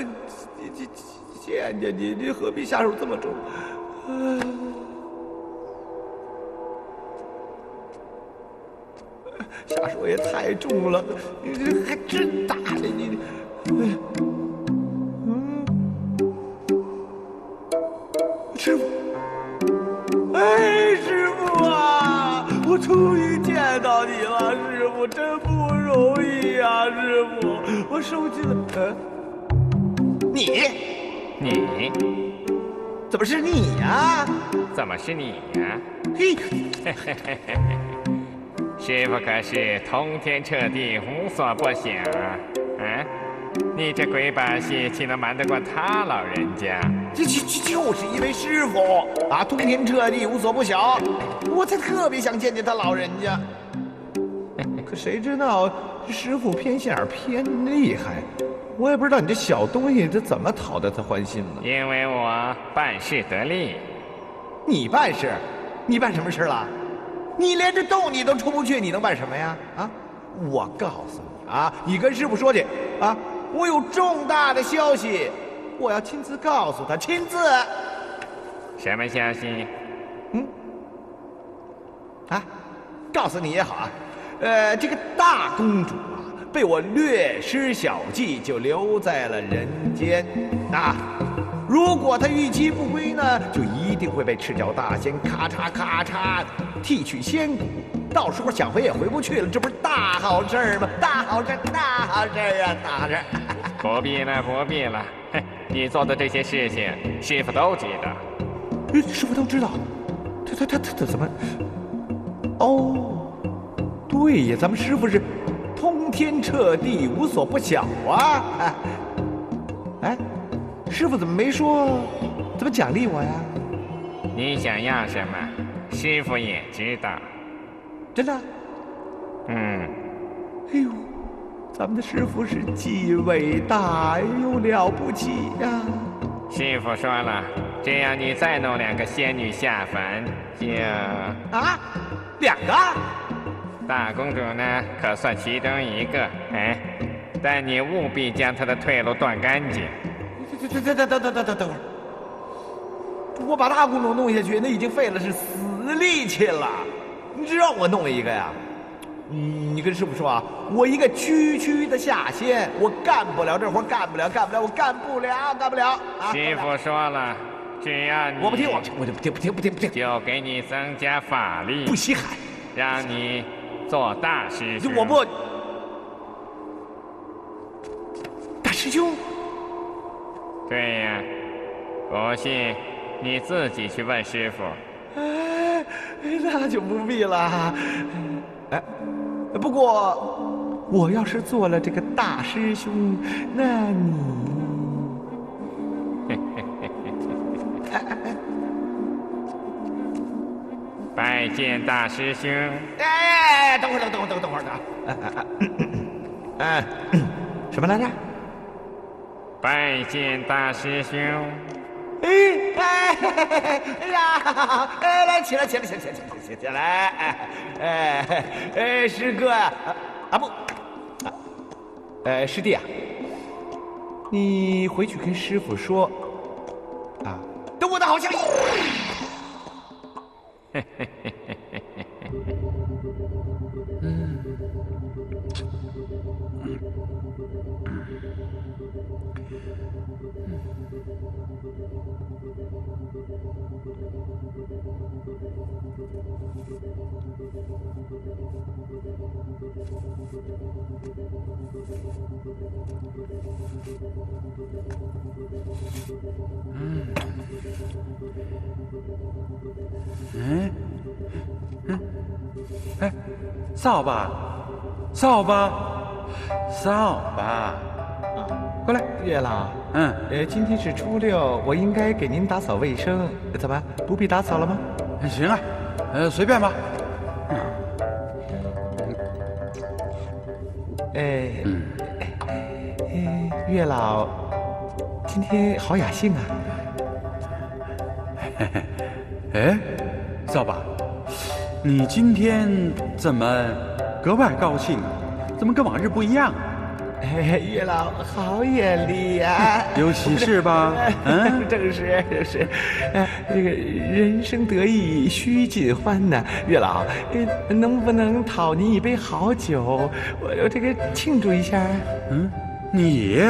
Speaker 7: 见见你，你何必下手这么重？下手也太重了，你这还真打的你。师傅，哎，师傅啊，我终于见到你了，师傅，真不容易啊，师傅，我受尽了。
Speaker 2: 你
Speaker 7: 怎么是你呀？
Speaker 2: 怎么是你呀？
Speaker 7: 嘿。
Speaker 2: 师傅可是通天彻地，无所不晓啊！你这鬼把戏岂能瞒得过他老人家？
Speaker 7: 就是因为师傅啊，通天彻地，无所不晓，我才特别想见见他老人家。可谁知道师傅偏心眼偏厉害，我也不知道你这小东西这怎么讨得他欢心呢？
Speaker 2: 因为我办事得力。
Speaker 7: 你办事？你办什么事了？你连这洞你都出不去，你能办什么呀？啊！我告诉你啊，你跟师傅说去啊，我有重大的消息，我要亲自告诉他，亲自。
Speaker 2: 什么消息？
Speaker 7: 告诉你也好啊，这个大公主啊，被我略施小计，就留在了人间啊。如果她逾期不归呢，就一定会被赤脚大仙咔嚓咔嚓剃去仙骨，到时候想回也回不去了，这不是大好事吗？大好事，大好事啊，大好事！
Speaker 2: 不必了，不必了，你做的这些事情，师傅都知道。
Speaker 7: 师傅都知道，他怎么？哦，对呀，咱们师傅是通天彻地，无所不晓啊！哎，师傅怎么没说怎么奖励我呀？
Speaker 2: 你想要什么，师傅也知道。
Speaker 7: 真的？
Speaker 2: 哎
Speaker 7: 呦，
Speaker 1: 咱们的师傅是既伟大又了不起呀！
Speaker 4: 师傅说了，只要你再弄2个仙女下凡，就
Speaker 1: 啊，2个？
Speaker 4: 大公主呢，可算其中1个，哎，但你务必将她的退路断干净。
Speaker 1: 等会儿，我把大公主弄下去，那已经费了是死力气了，你只让我弄一个呀？你跟师傅说啊，我一个区的下仙，我干不了这活，干不了，我干不了啊！
Speaker 4: 师傅说了，只要你
Speaker 1: 我不听，不听，
Speaker 4: 就给你增加法力，
Speaker 1: 不稀罕，
Speaker 4: 让你做大师兄。
Speaker 1: 我不，大师兄。
Speaker 4: 对呀，不信你自己去问师傅。
Speaker 1: 哎，那就不必了。哎，不过我要是做了这个大师兄，那你……
Speaker 4: 拜见大师兄。
Speaker 1: 哎，等会儿哎，什么来着？
Speaker 4: 拜见大师兄。
Speaker 1: 哎呀！哎，来起来！哎，师哥呀，师弟啊，你回去跟师傅说，啊，等我的好消息。
Speaker 12: 哎，扫把，过来，
Speaker 1: 月老。今天是初6，我应该给您打扫卫生，怎么不必打扫了吗？
Speaker 12: 行啊，随便吧。
Speaker 1: 月老，今天好雅兴啊。
Speaker 12: 哎，扫把，你今天怎么格外高兴？怎么跟往日不一样？
Speaker 1: 月老好眼力呀！
Speaker 12: 有喜事吧？
Speaker 1: 正是。这个人生得意须尽欢呐，月老，能不能讨您一杯好酒？我这个庆祝一下。
Speaker 12: 你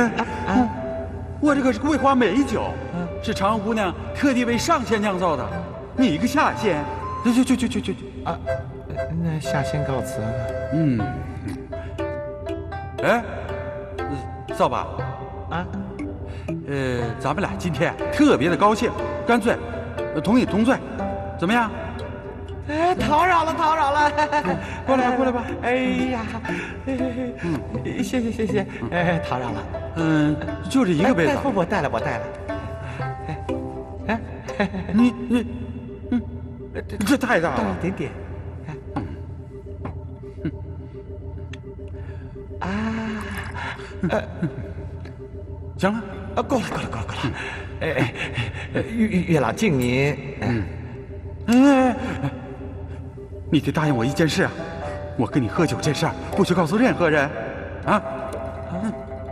Speaker 12: 我这可是桂花美酒，是常姑娘特地为上仙酿造的。你一个下仙，去
Speaker 1: 啊！那下仙告辞了。
Speaker 12: 哎，扫把
Speaker 1: 啊，
Speaker 12: 咱们俩今天特别的高兴，干脆同饮同醉，怎么样？
Speaker 1: 哎，叨扰了。
Speaker 12: 过来吧。
Speaker 1: 哎呀，谢谢。哎，叨扰了。
Speaker 12: 就这一个杯子。
Speaker 1: 我带了。哎，
Speaker 12: 你，这太大了。
Speaker 1: 带一点。
Speaker 12: 行了，
Speaker 1: 够了。月老敬您。
Speaker 12: 你得答应我一件事啊！我跟你喝酒这事儿不许告诉任何人，啊！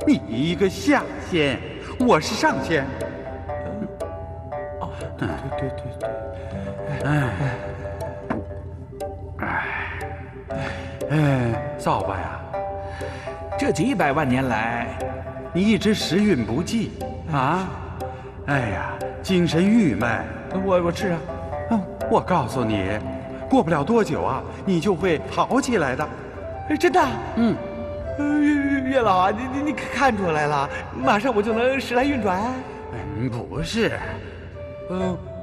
Speaker 12: 你一个下仙，我是上仙。
Speaker 1: 对。
Speaker 12: 扫把呀，这几百万年来，你一直时运不济啊！哎呀，精神郁闷。
Speaker 1: 我是啊。
Speaker 12: 我告诉你，过不了多久啊，你就会好起来的。
Speaker 1: 真的？月老啊，你看出来了，马上我就能时来运转。
Speaker 12: 不是，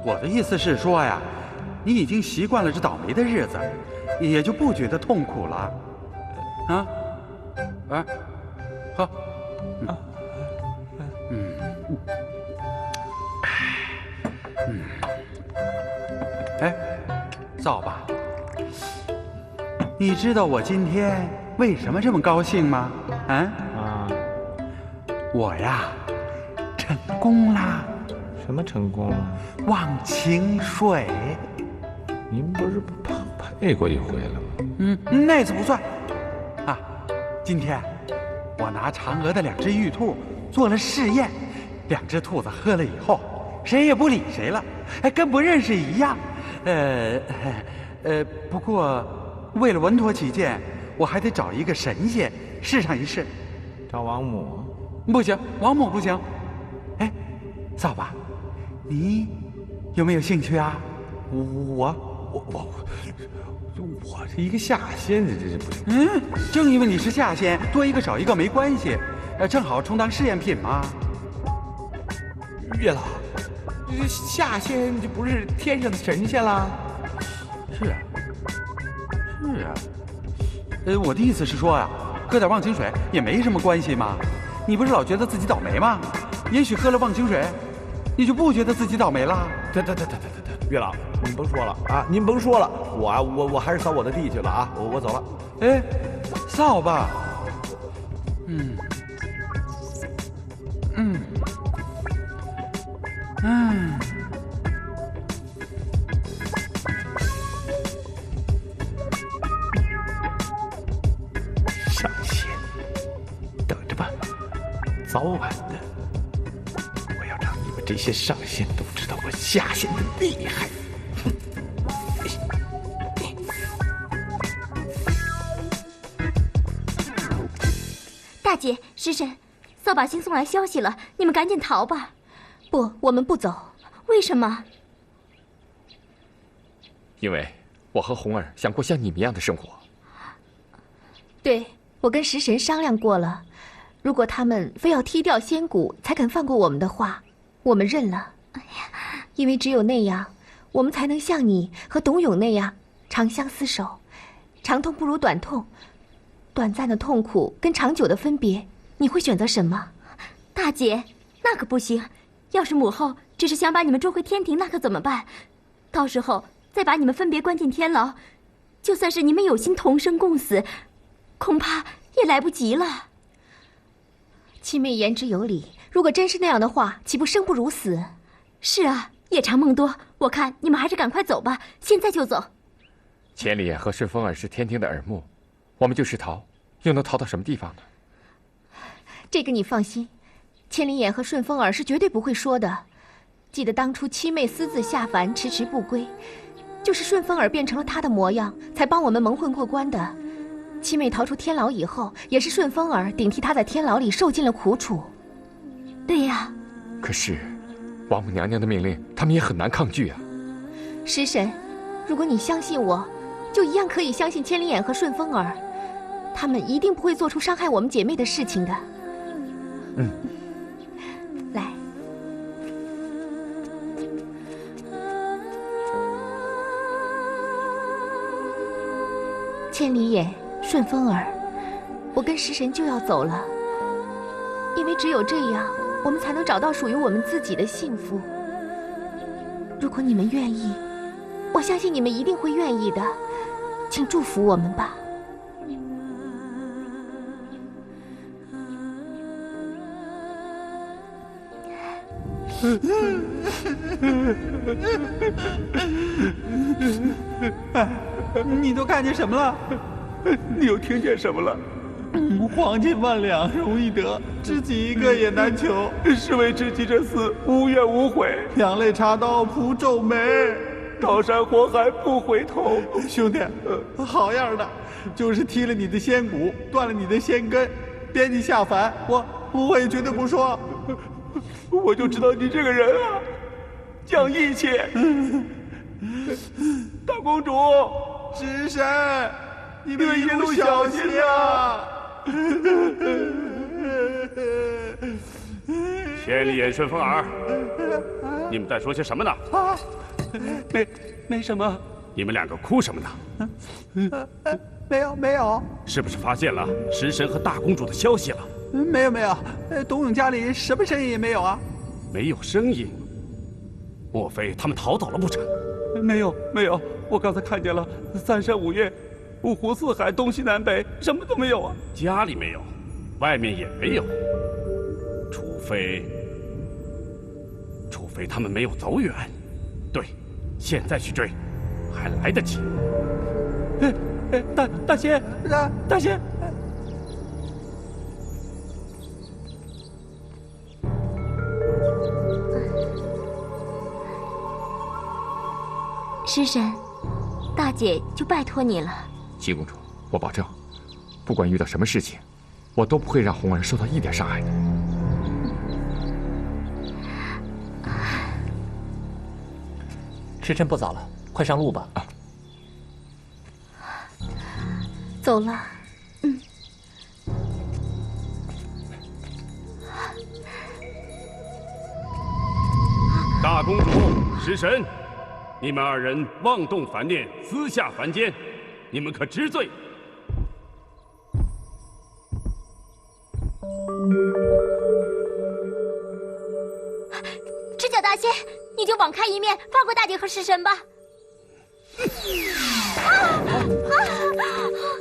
Speaker 12: 我的意思是说呀，你已经习惯了这倒霉的日子，也就不觉得痛苦了。喝。哎，扫把，你知道我今天为什么这么高兴吗？我呀，成功啦！
Speaker 2: 什么成功啊？
Speaker 12: 忘情水。
Speaker 4: 您不是配过一回了吗？
Speaker 12: 那次不算。啊，今天我拿嫦娥的2只玉兔做了试验，2只兔子喝了以后，谁也不理谁了，跟不认识一样。不过为了稳妥起见，我还得找一个神仙试上一试。
Speaker 2: 找王母？
Speaker 12: 不行，王母不行。哎，扫把，你有没有兴趣啊？
Speaker 4: 我是一个下仙，这不行。
Speaker 12: 正因为你是下仙，多一个少一个没关系，正好充当试验品嘛。
Speaker 7: 月老，这下仙就不是天上的神仙啦？
Speaker 12: 是啊。我的意思是说呀，喝点忘情水也没什么关系嘛。你不是老觉得自己倒霉吗？也许喝了忘情水，你就不觉得自己倒霉了。
Speaker 7: 对，月老，您甭说了啊，您甭说了，我还是扫我的地去了啊，我走了。
Speaker 12: 哎，扫把，
Speaker 2: 上仙，等着吧，早晚的，我要让你们这些上仙都知道我下仙的厉害。
Speaker 6: 大姐，食神，扫把星送来消息了，你们赶紧逃吧。
Speaker 3: 不，我们不走。
Speaker 6: 为什么？
Speaker 4: 因为我和红儿想过像你们一样的生活。
Speaker 3: 对，我跟食神商量过了，如果他们非要踢掉仙骨才肯放过我们的话，我们认了。哎呀，因为只有那样，我们才能像你和董永那样长相厮守。长痛不如短痛，短暂的痛苦跟长久的分别，你会选择什么？
Speaker 6: 大姐，那可不行。要是母后只是想把你们捉回天庭，那可怎么办？到时候再把你们分别关进天牢，就算是你们有心同生共死，恐怕也来不及了。
Speaker 3: 七妹言之有理，如果真是那样的话，岂不生不如死？
Speaker 6: 是啊，夜长梦多，我看你们还是赶快走吧，现在就走。
Speaker 4: 千里眼和顺风耳是天庭的耳目，我们就是逃，又能逃到什么地方呢？
Speaker 3: 这个你放心，千里眼和顺风耳是绝对不会说的。记得当初七妹私自下凡，迟迟不归，就是顺风耳变成了她的模样，才帮我们蒙混过关的。七妹逃出天牢以后，也是顺风耳顶替她在天牢里受尽了苦楚。
Speaker 6: 对呀。
Speaker 4: 可是，王母娘娘的命令，他们也很难抗拒啊。
Speaker 3: 食神，如果你相信我，就一样可以相信千里眼和顺风耳，他们一定不会做出伤害我们姐妹的事情的。来。千里眼、顺风耳，我跟食神就要走了，因为只有这样，我们才能找到属于我们自己的幸福。如果你们愿意，我相信你们一定会愿意的，请祝福我们吧。
Speaker 12: 你都看见什么了？
Speaker 1: 你又听见什么了？
Speaker 12: 黄金万两容易得，知己一个也难求。
Speaker 1: 是为知己者死，无怨无悔。
Speaker 12: 两肋插刀扑皱眉，
Speaker 1: 刀山火海不回头。
Speaker 12: 兄弟，好样的！就是踢了你的仙骨，断了你的仙根，编你下凡，我也绝对不说。
Speaker 1: 我就知道你这个人啊，讲义气。大公主，
Speaker 12: 食神，你们一路小心啊！
Speaker 10: 千里眼、顺风耳，你们在说些什么呢？
Speaker 1: 没什么。
Speaker 10: 你们两个哭什么呢？
Speaker 12: 没有。
Speaker 10: 是不是发现了食神和大公主的消息了？
Speaker 12: 没有。董永家里什么声音也没有啊。
Speaker 10: 没有声音？莫非他们逃走了不成？
Speaker 1: 没有，我刚才看见了，3山5岳、5湖4海、东西南北，什么都没有啊。
Speaker 10: 家里没有，外面也没有，除非他们没有走远。对，现在去追，还来得及。
Speaker 2: 大仙，大仙。
Speaker 6: 师神，大姐就拜托你了。
Speaker 4: 七公主，我保证，不管遇到什么事情，我都不会让红儿受到一点伤害的。
Speaker 8: 时辰不早了，快上路吧。啊，
Speaker 6: 走了。
Speaker 10: 大公主，时神，你们二人妄动凡念，私下凡间，你们可知罪？
Speaker 6: 赤脚大仙，你就网开一面，放过大姐和时神吧。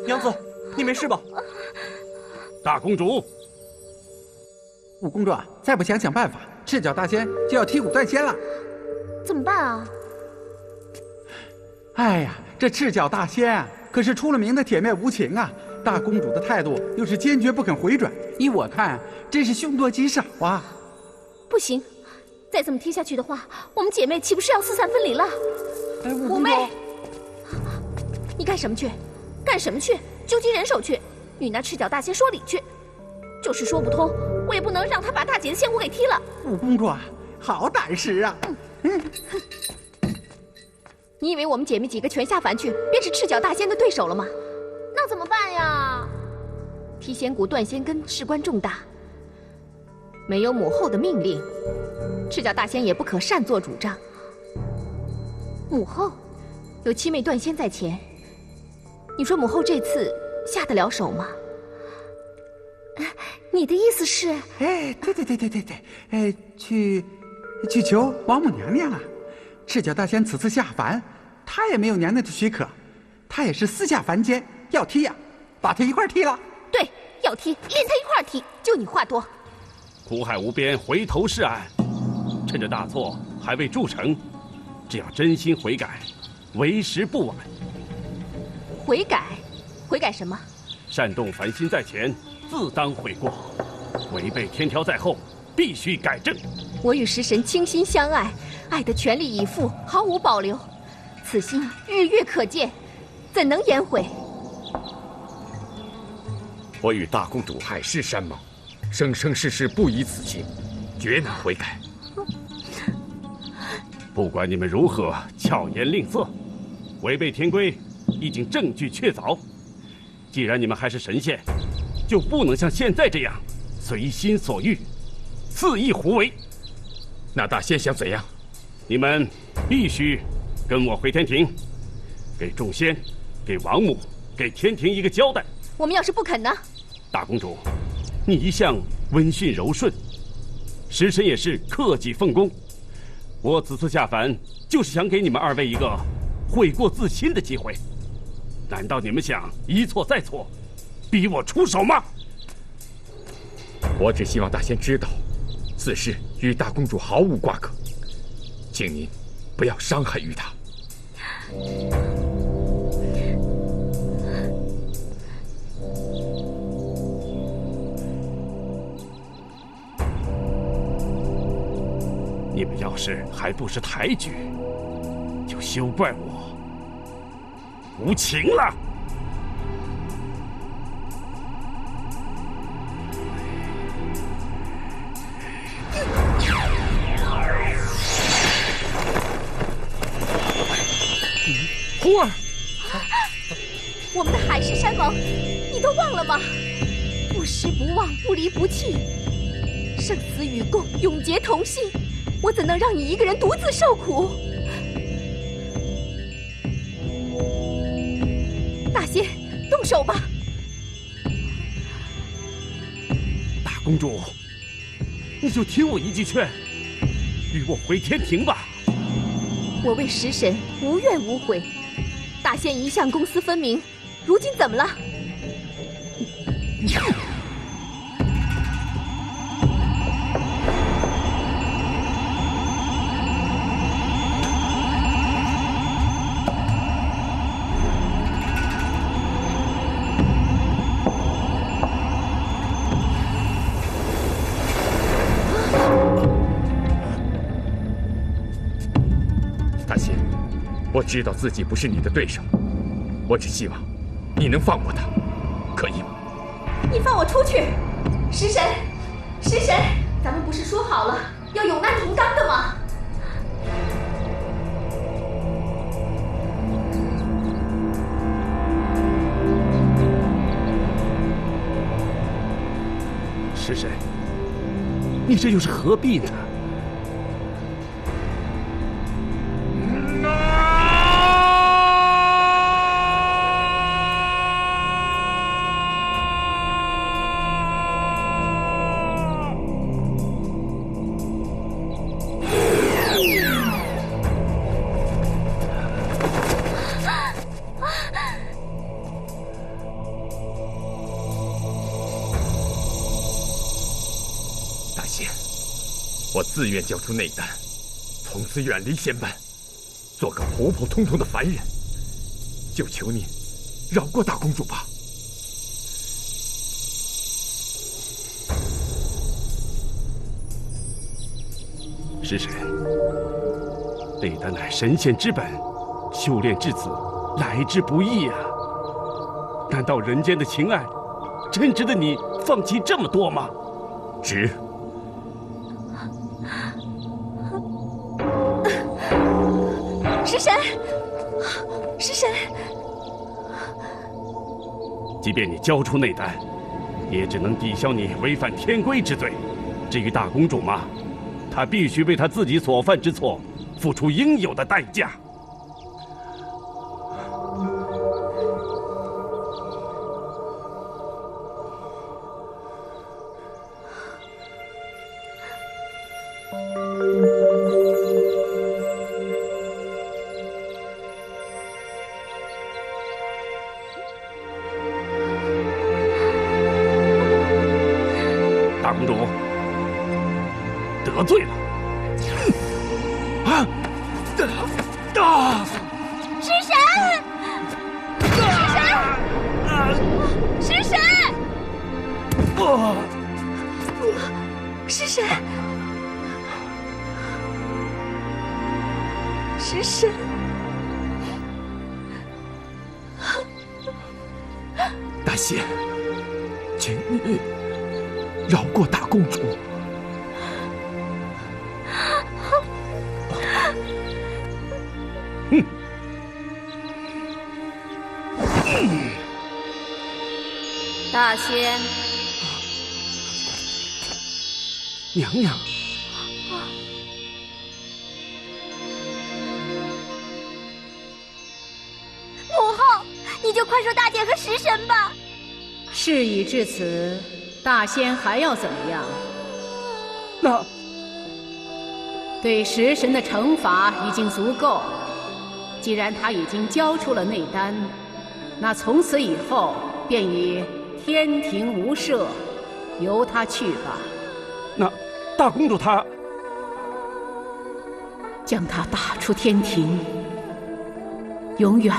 Speaker 8: 娘子，你没事吧？
Speaker 10: 大公主，
Speaker 12: 五公主啊，再不想想办法，赤脚大仙就要踢骨断仙了。
Speaker 6: 怎么办啊？
Speaker 12: 哎呀，这赤脚大仙啊，可是出了名的铁面无情啊！大公主的态度又是坚决不肯回转，依我看，真是凶多吉少啊！
Speaker 6: 不行，再这么踢下去的话，我们姐妹岂不是要四散分离了？
Speaker 12: 哎，
Speaker 6: 五妹，你干什么去？干什么去？纠集人手去！与那赤脚大仙说理去。就是说不通，我也不能让他把大姐的仙骨给踢了。
Speaker 12: 五公主啊，好胆识啊！
Speaker 3: 你以为我们姐妹几个全下凡去，便是赤脚大仙的对手了吗？
Speaker 6: 那怎么办呀？
Speaker 3: 踢仙骨断仙根事关重大，没有母后的命令，赤脚大仙也不可擅作主张。母后有七妹断仙在前，你说母后这次下得了手吗？
Speaker 6: 你的意思是？
Speaker 12: 哎，对，去求王母娘娘啊！赤脚大仙此次下凡，他也没有娘娘的许可，他也是私下凡间，要踢呀，把他一块踢了。
Speaker 3: 对，要踢，连他一块踢，就你话多。
Speaker 10: 苦海无边，回头是岸。趁着大错还未铸成，只要真心悔改，为时不晚。
Speaker 3: 悔改？悔改什么？
Speaker 10: 煽动凡心在前，自当悔过；违背天条在后，必须改正。
Speaker 3: 我与食神倾心相爱，爱得全力以赴，毫无保留。此心日月可见，怎能言悔？
Speaker 4: 我与大公主海誓山盟，生生世世不移此情，绝难悔改。
Speaker 10: 不管你们如何巧言令色，违背天规，已经证据确凿。既然你们还是神仙，就不能像现在这样随心所欲、肆意胡为。
Speaker 4: 那大仙想怎样？
Speaker 10: 你们必须跟我回天庭，给众仙、给王母、给天庭一个交代。
Speaker 3: 我们要是不肯呢？
Speaker 10: 大公主，你一向温驯柔顺，食神也是克己奉公。我此次下凡，就是想给你们二位一个悔过自新的机会。难道你们想一错再错，逼我出手吗？
Speaker 4: 我只希望大仙知道，此事与大公主毫无瓜葛，请您不要伤害于她。
Speaker 10: 你们要是还不识抬举，就休怪我无情了。
Speaker 3: 红儿，我们的海誓山盟，你都忘了吗？不失不忘，不离不弃，生死与共，永结同心。我怎能让你一个人独自受苦？大仙，动手吧！
Speaker 10: 大公主，你就听我一句劝，与我回天庭吧。
Speaker 3: 我为食神无怨无悔，大仙一向公私分明，如今怎么了？
Speaker 4: 我知道自己不是你的对手，我只希望你能放过他，可以吗？
Speaker 3: 你放我出去！食神，食神，咱们不是说好了要永难停刚的吗？
Speaker 10: 食神，你这又是何必呢？
Speaker 4: 大仙，我自愿交出内丹，从此远离仙班，做个普普通通的凡人。就求你饶过大公主吧。
Speaker 10: 食神，内丹乃神仙之本，修炼至此，来之不易啊！难道人间的情爱，真值得你放弃这么多吗？
Speaker 4: 值。
Speaker 3: 食神，食神，
Speaker 10: 即便你交出内丹，也只能抵消你违反天规之罪。至于大公主嘛，她必须为她自己所犯之错付出应有的代价。大公主得罪了。
Speaker 6: 食神，食神，食神，
Speaker 3: 食神，食神，
Speaker 4: 大仙，请你饶过大公主。
Speaker 6: 大仙，
Speaker 10: 娘娘，
Speaker 6: 母后，你就宽恕大姐和食神吧。
Speaker 11: 事已至此，大仙还要怎么样？
Speaker 10: 那
Speaker 11: 对食神的惩罚已经足够。既然他已经交出了内丹，那从此以后便以天庭无赦，由他去吧。
Speaker 10: 那大公主她
Speaker 11: 将他打出天庭，永远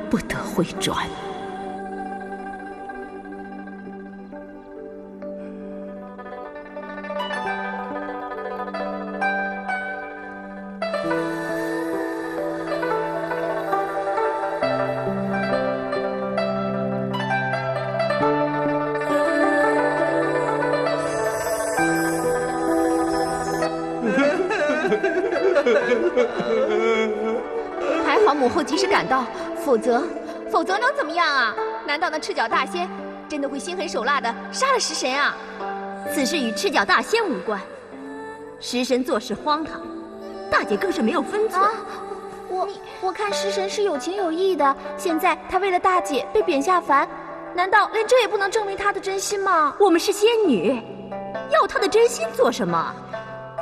Speaker 11: 不得回转。
Speaker 3: 还好母后及时赶到，否则能怎么样啊？难道那赤脚大仙真的会心狠手辣的杀了食神啊？
Speaker 6: 此事与赤脚大仙无关，食神做事荒唐，大姐更是没有分寸。
Speaker 3: 我看食神是有情有义的，现在他为了大姐被贬下凡，难道连这也不能证明他的真心吗？
Speaker 6: 我们是仙女，要他的真心做什么？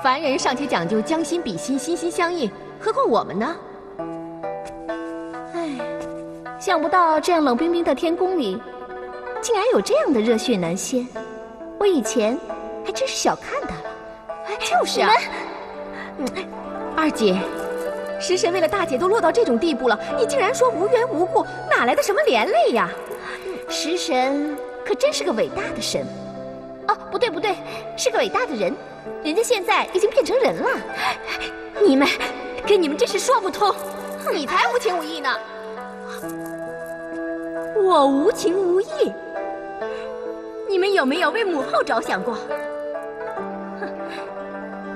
Speaker 3: 凡人尚且讲究将心比心，心心相印，何况我们呢？唉，想不到这样冷冰冰的天宫里，竟然有这样的热血男仙，我以前还真是小看他了。哎，就是啊。二姐，食神为了大姐都落到这种地步了，你竟然说无缘无故，哪来的什么连累呀？食神可真是个伟大的神。哦，不对，是个伟大的人。人家现在已经变成人了，
Speaker 6: 你们真是说不通。你才无情无义呢！我无情无义？你们有没有为母后着想过？哼！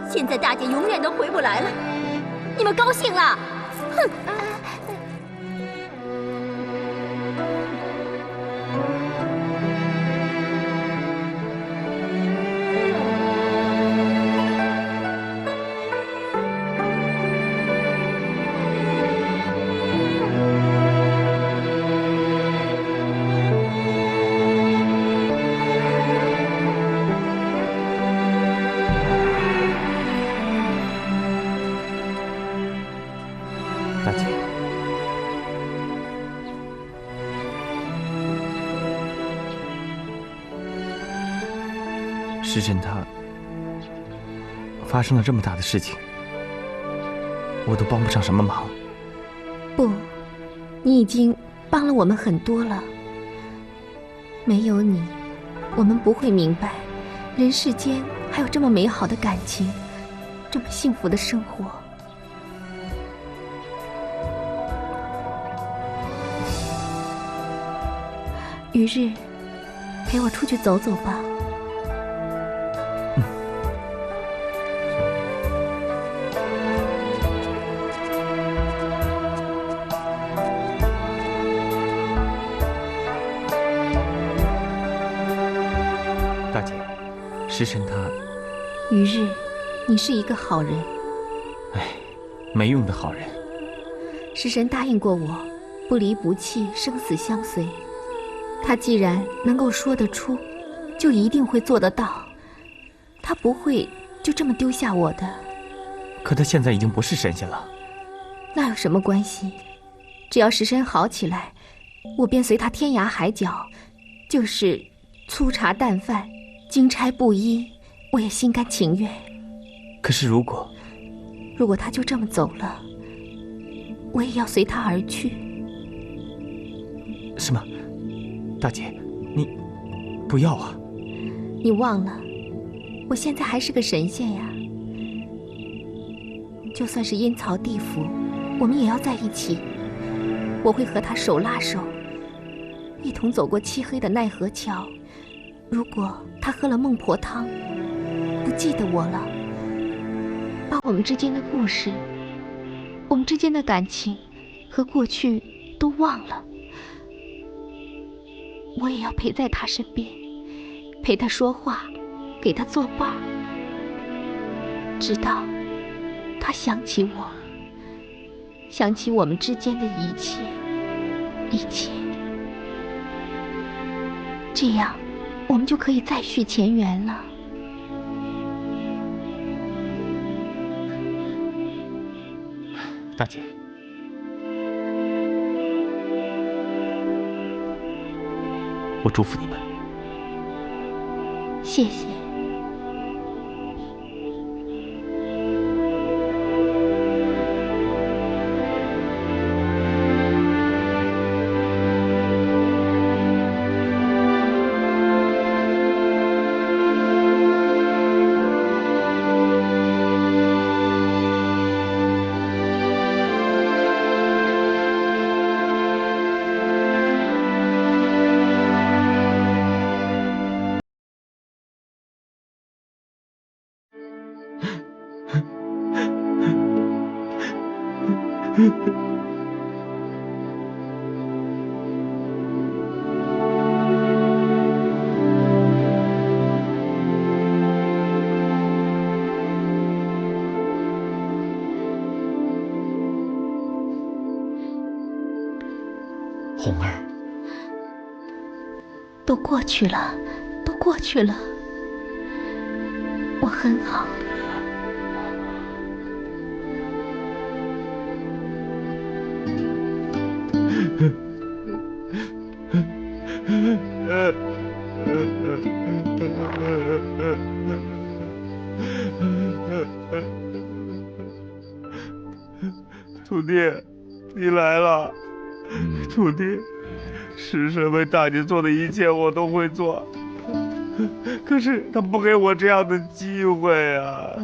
Speaker 6: 现在大姐永远都回不来了，你们高兴了？哼！
Speaker 2: 大姐，时辰他发生了这么大的事情，我都帮不上什么忙。
Speaker 3: 不，你已经帮了我们很多了。没有你，我们不会明白，人世间还有这么美好的感情，这么幸福的生活。于日，陪我出去走走吧。
Speaker 2: 大姐，时辰他……
Speaker 3: 于日，你是一个好人。
Speaker 2: 哎，没用的好人。
Speaker 3: 时辰答应过我，不离不弃，生死相随。他既然能够说得出，就一定会做得到。他不会就这么丢下我的。
Speaker 2: 可他现在已经不是神仙了。
Speaker 3: 那有什么关系？只要时辰好起来，我便随他天涯海角，就是粗茶淡饭、金钗布衣，我也心甘情愿。
Speaker 2: 可是如果
Speaker 3: 他就这么走了，我也要随他而去。
Speaker 2: 是吗？大姐，你不要啊！
Speaker 3: 你忘了，我现在还是个神仙呀。就算是阴曹地府，我们也要在一起。我会和他手拉手，一同走过漆黑的奈何桥。如果他喝了孟婆汤，不记得我了，把我们之间的故事、我们之间的感情和过去都忘了，我也要陪在他身边，陪他说话，给他作伴儿，直到他想起我，想起我们之间的一切，一切，这样我们就可以再续前缘了。
Speaker 2: 大姐，我祝福你们。
Speaker 3: 谢谢。
Speaker 2: 红儿，
Speaker 3: 都过去了，都过去了，我很好。
Speaker 1: 徒弟，你来了。徒弟，师神为大姐做的一切我都会做，可是他不给我这样的机会啊，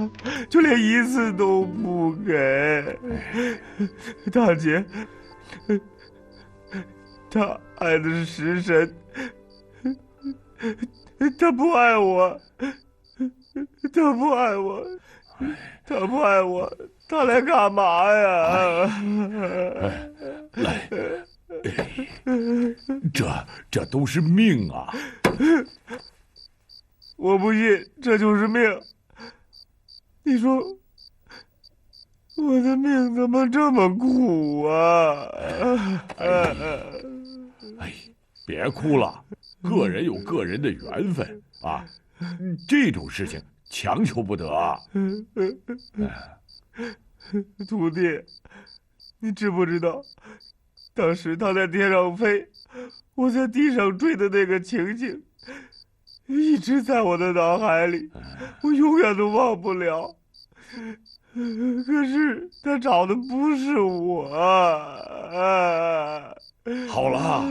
Speaker 1: 就连一次都不给。大姐，他爱的是食神，他不爱我，他不爱我，他不爱我，他来干嘛呀？
Speaker 9: 来，这都是命啊！
Speaker 1: 我不信这就是命。你说我的命怎么这么苦啊？
Speaker 9: 哎，别哭了，个人有个人的缘分啊，这种事情强求不得啊。
Speaker 1: 徒弟，你知不知道，当时他在天上飞，我在地上追的那个情景，一直在我的脑海里，我永远都忘不了。可是他找的不是我。
Speaker 9: 好了，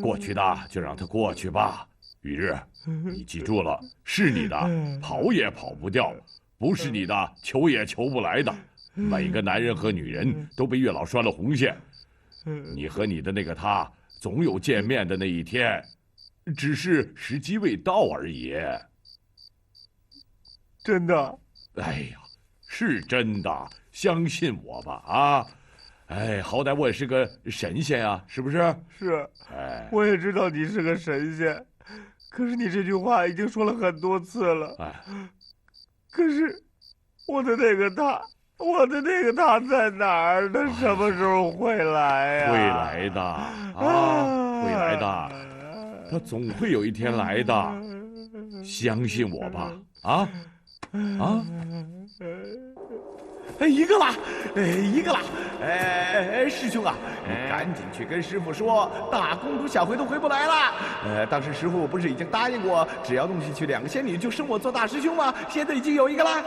Speaker 9: 过去的就让它过去吧。雨日，你记住了，是你的跑也跑不掉，不是你的求也求不来的。每个男人和女人都被月老拴了红线，你和你的那个他总有见面的那一天，只是时机未到而已。
Speaker 1: 真的？
Speaker 9: 哎呀，是真的，相信我吧啊！哎，好歹我也是个神仙啊，是不是？
Speaker 1: 是。
Speaker 9: 哎，
Speaker 1: 我也知道你是个神仙，可是你这句话已经说了很多次了。
Speaker 9: 哎，
Speaker 1: 可是我的那个他在哪儿？他什么时候会来呀？
Speaker 9: 会来的啊，会来的，他总会有一天来的，相信我吧啊！啊！
Speaker 7: 一个啦，一个啦！师兄啊，你赶紧去跟师傅说，大公主小回都回不来了。当时师傅不是已经答应过，只要弄下去2个仙女，就升我做大师兄吗？现在已经有一个啦。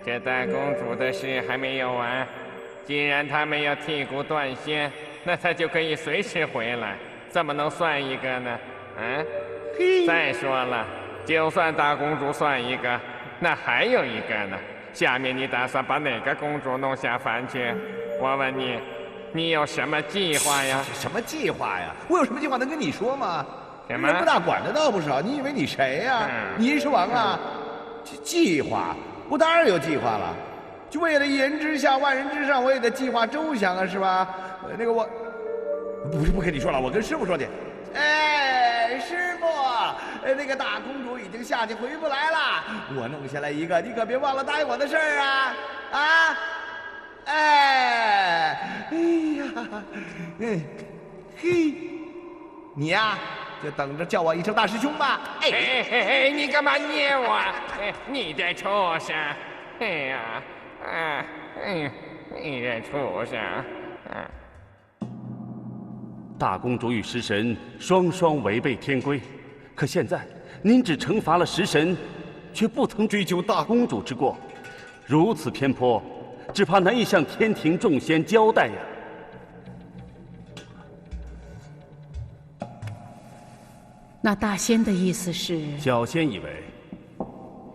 Speaker 13: 这大公主的事还没有完。既然她没有剔骨断仙，那她就可以随时回来，怎么能算一个呢？再说了，就算大公主算一个，那还有一个呢。下面你打算把哪个公主弄下凡去？我问你，你有什么计划呀？
Speaker 7: 什么计划呀？我有什么计划能跟你说吗？
Speaker 13: 什么？
Speaker 7: 人不大管的倒不少，你以为你谁呀？你是王啊？计划？我当然有计划了。就为了一人之下，万人之上，我也得计划周详啊，是吧？那个我不跟你说了，我跟师傅说去。师傅，那个大公主已经下去回不来了，我弄下来一个，你可别忘了答应我的事儿啊！啊！哎呀，嘿，你呀，就等着叫我一声大师兄吧。
Speaker 13: 你干嘛捏我？你这畜生！哎呀，你这畜生！
Speaker 10: 大公主与食神双双违背天规，可现在您只惩罚了食神，却不曾追究大公主之过，如此偏颇，只怕难以向天庭众仙交代呀。
Speaker 11: 那大仙的意思是？
Speaker 10: 小仙以为，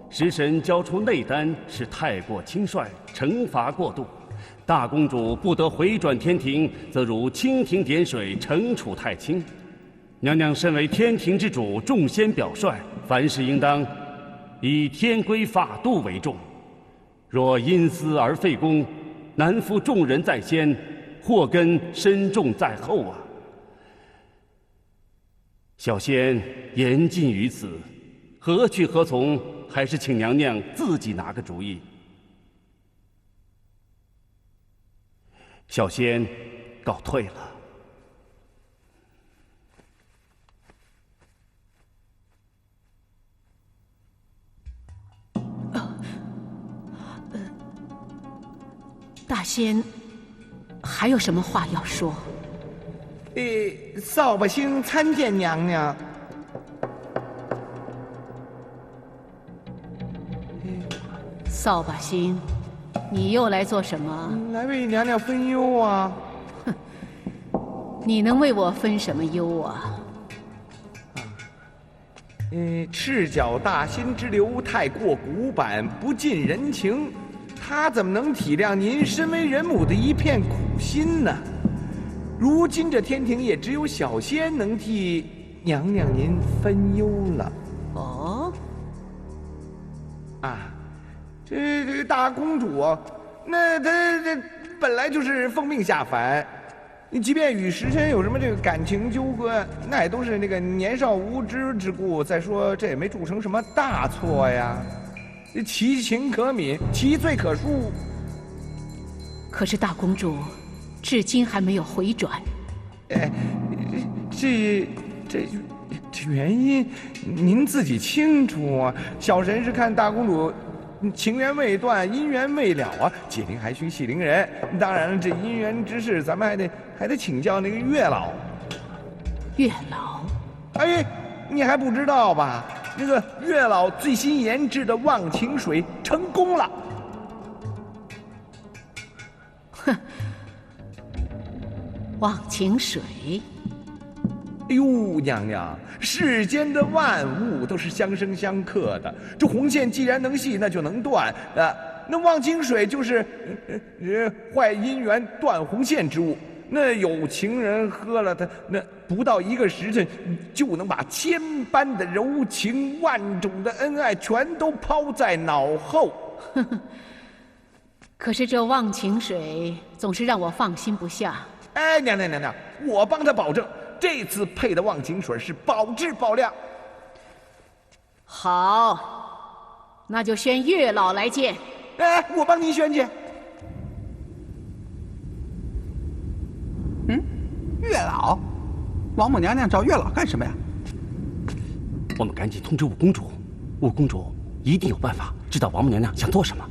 Speaker 10: 食神交出内丹是太过轻率，惩罚过度。大公主不得回转天庭，则如蜻蜓点水，惩处太轻。娘娘身为天庭之主，众仙表率，凡事应当以天规法度为重。若因私而废功，难负众人在先，祸根深重在后啊！小仙言尽于此，何去何从？还是请娘娘自己拿个主意。小仙告退了。
Speaker 11: 大仙还有什么话要说？
Speaker 7: 扫把星参见娘娘。
Speaker 11: 扫把星，你又来做什么？
Speaker 7: 来为娘娘分忧啊！
Speaker 11: 哼，你能为我分什么忧啊？
Speaker 7: 赤脚大仙之流太过古板，不近人情，他怎么能体谅您身为人母的一片苦心呢？如今这天庭也只有小仙能替娘娘您分忧了。
Speaker 11: 哦，
Speaker 7: 啊，这大公主啊，那她这本来就是奉命下凡，你即便与时辰有什么这个感情纠葛，那也都是那个年少无知之故。再说这也没铸成什么大错呀，其情可悯，其罪可恕。
Speaker 11: 可是大公主至今还没有回转。
Speaker 7: 这原因您自己清楚啊。小神是看大公主情缘未断，姻缘未了啊，解铃还须系铃人。当然了，这姻缘之事，咱们还得请教那个月老。
Speaker 11: 月老？
Speaker 7: 哎，你还不知道吧？那个月老最新研制的忘情水成功了。
Speaker 11: 哼，忘情水。
Speaker 7: 哎呦，娘娘，世间的万物都是相生相克的，这红线既然能系，那就能断啊。那忘情水就是坏姻缘、断红线之物。那有情人喝了它，那不到1个时辰，就能把千般的柔情、万种的恩爱全都抛在脑后。
Speaker 11: 可是这忘情水总是让我放心不下。
Speaker 7: 哎，娘娘，我帮他保证。这次配的忘情水是保质保量。
Speaker 11: 好，那就宣月老来见。
Speaker 7: 哎，我帮您宣去。
Speaker 12: 月老？王母娘娘找月老干什么呀？
Speaker 10: 我们赶紧通知五公主，五公主一定有办法知道王母娘娘想做什么。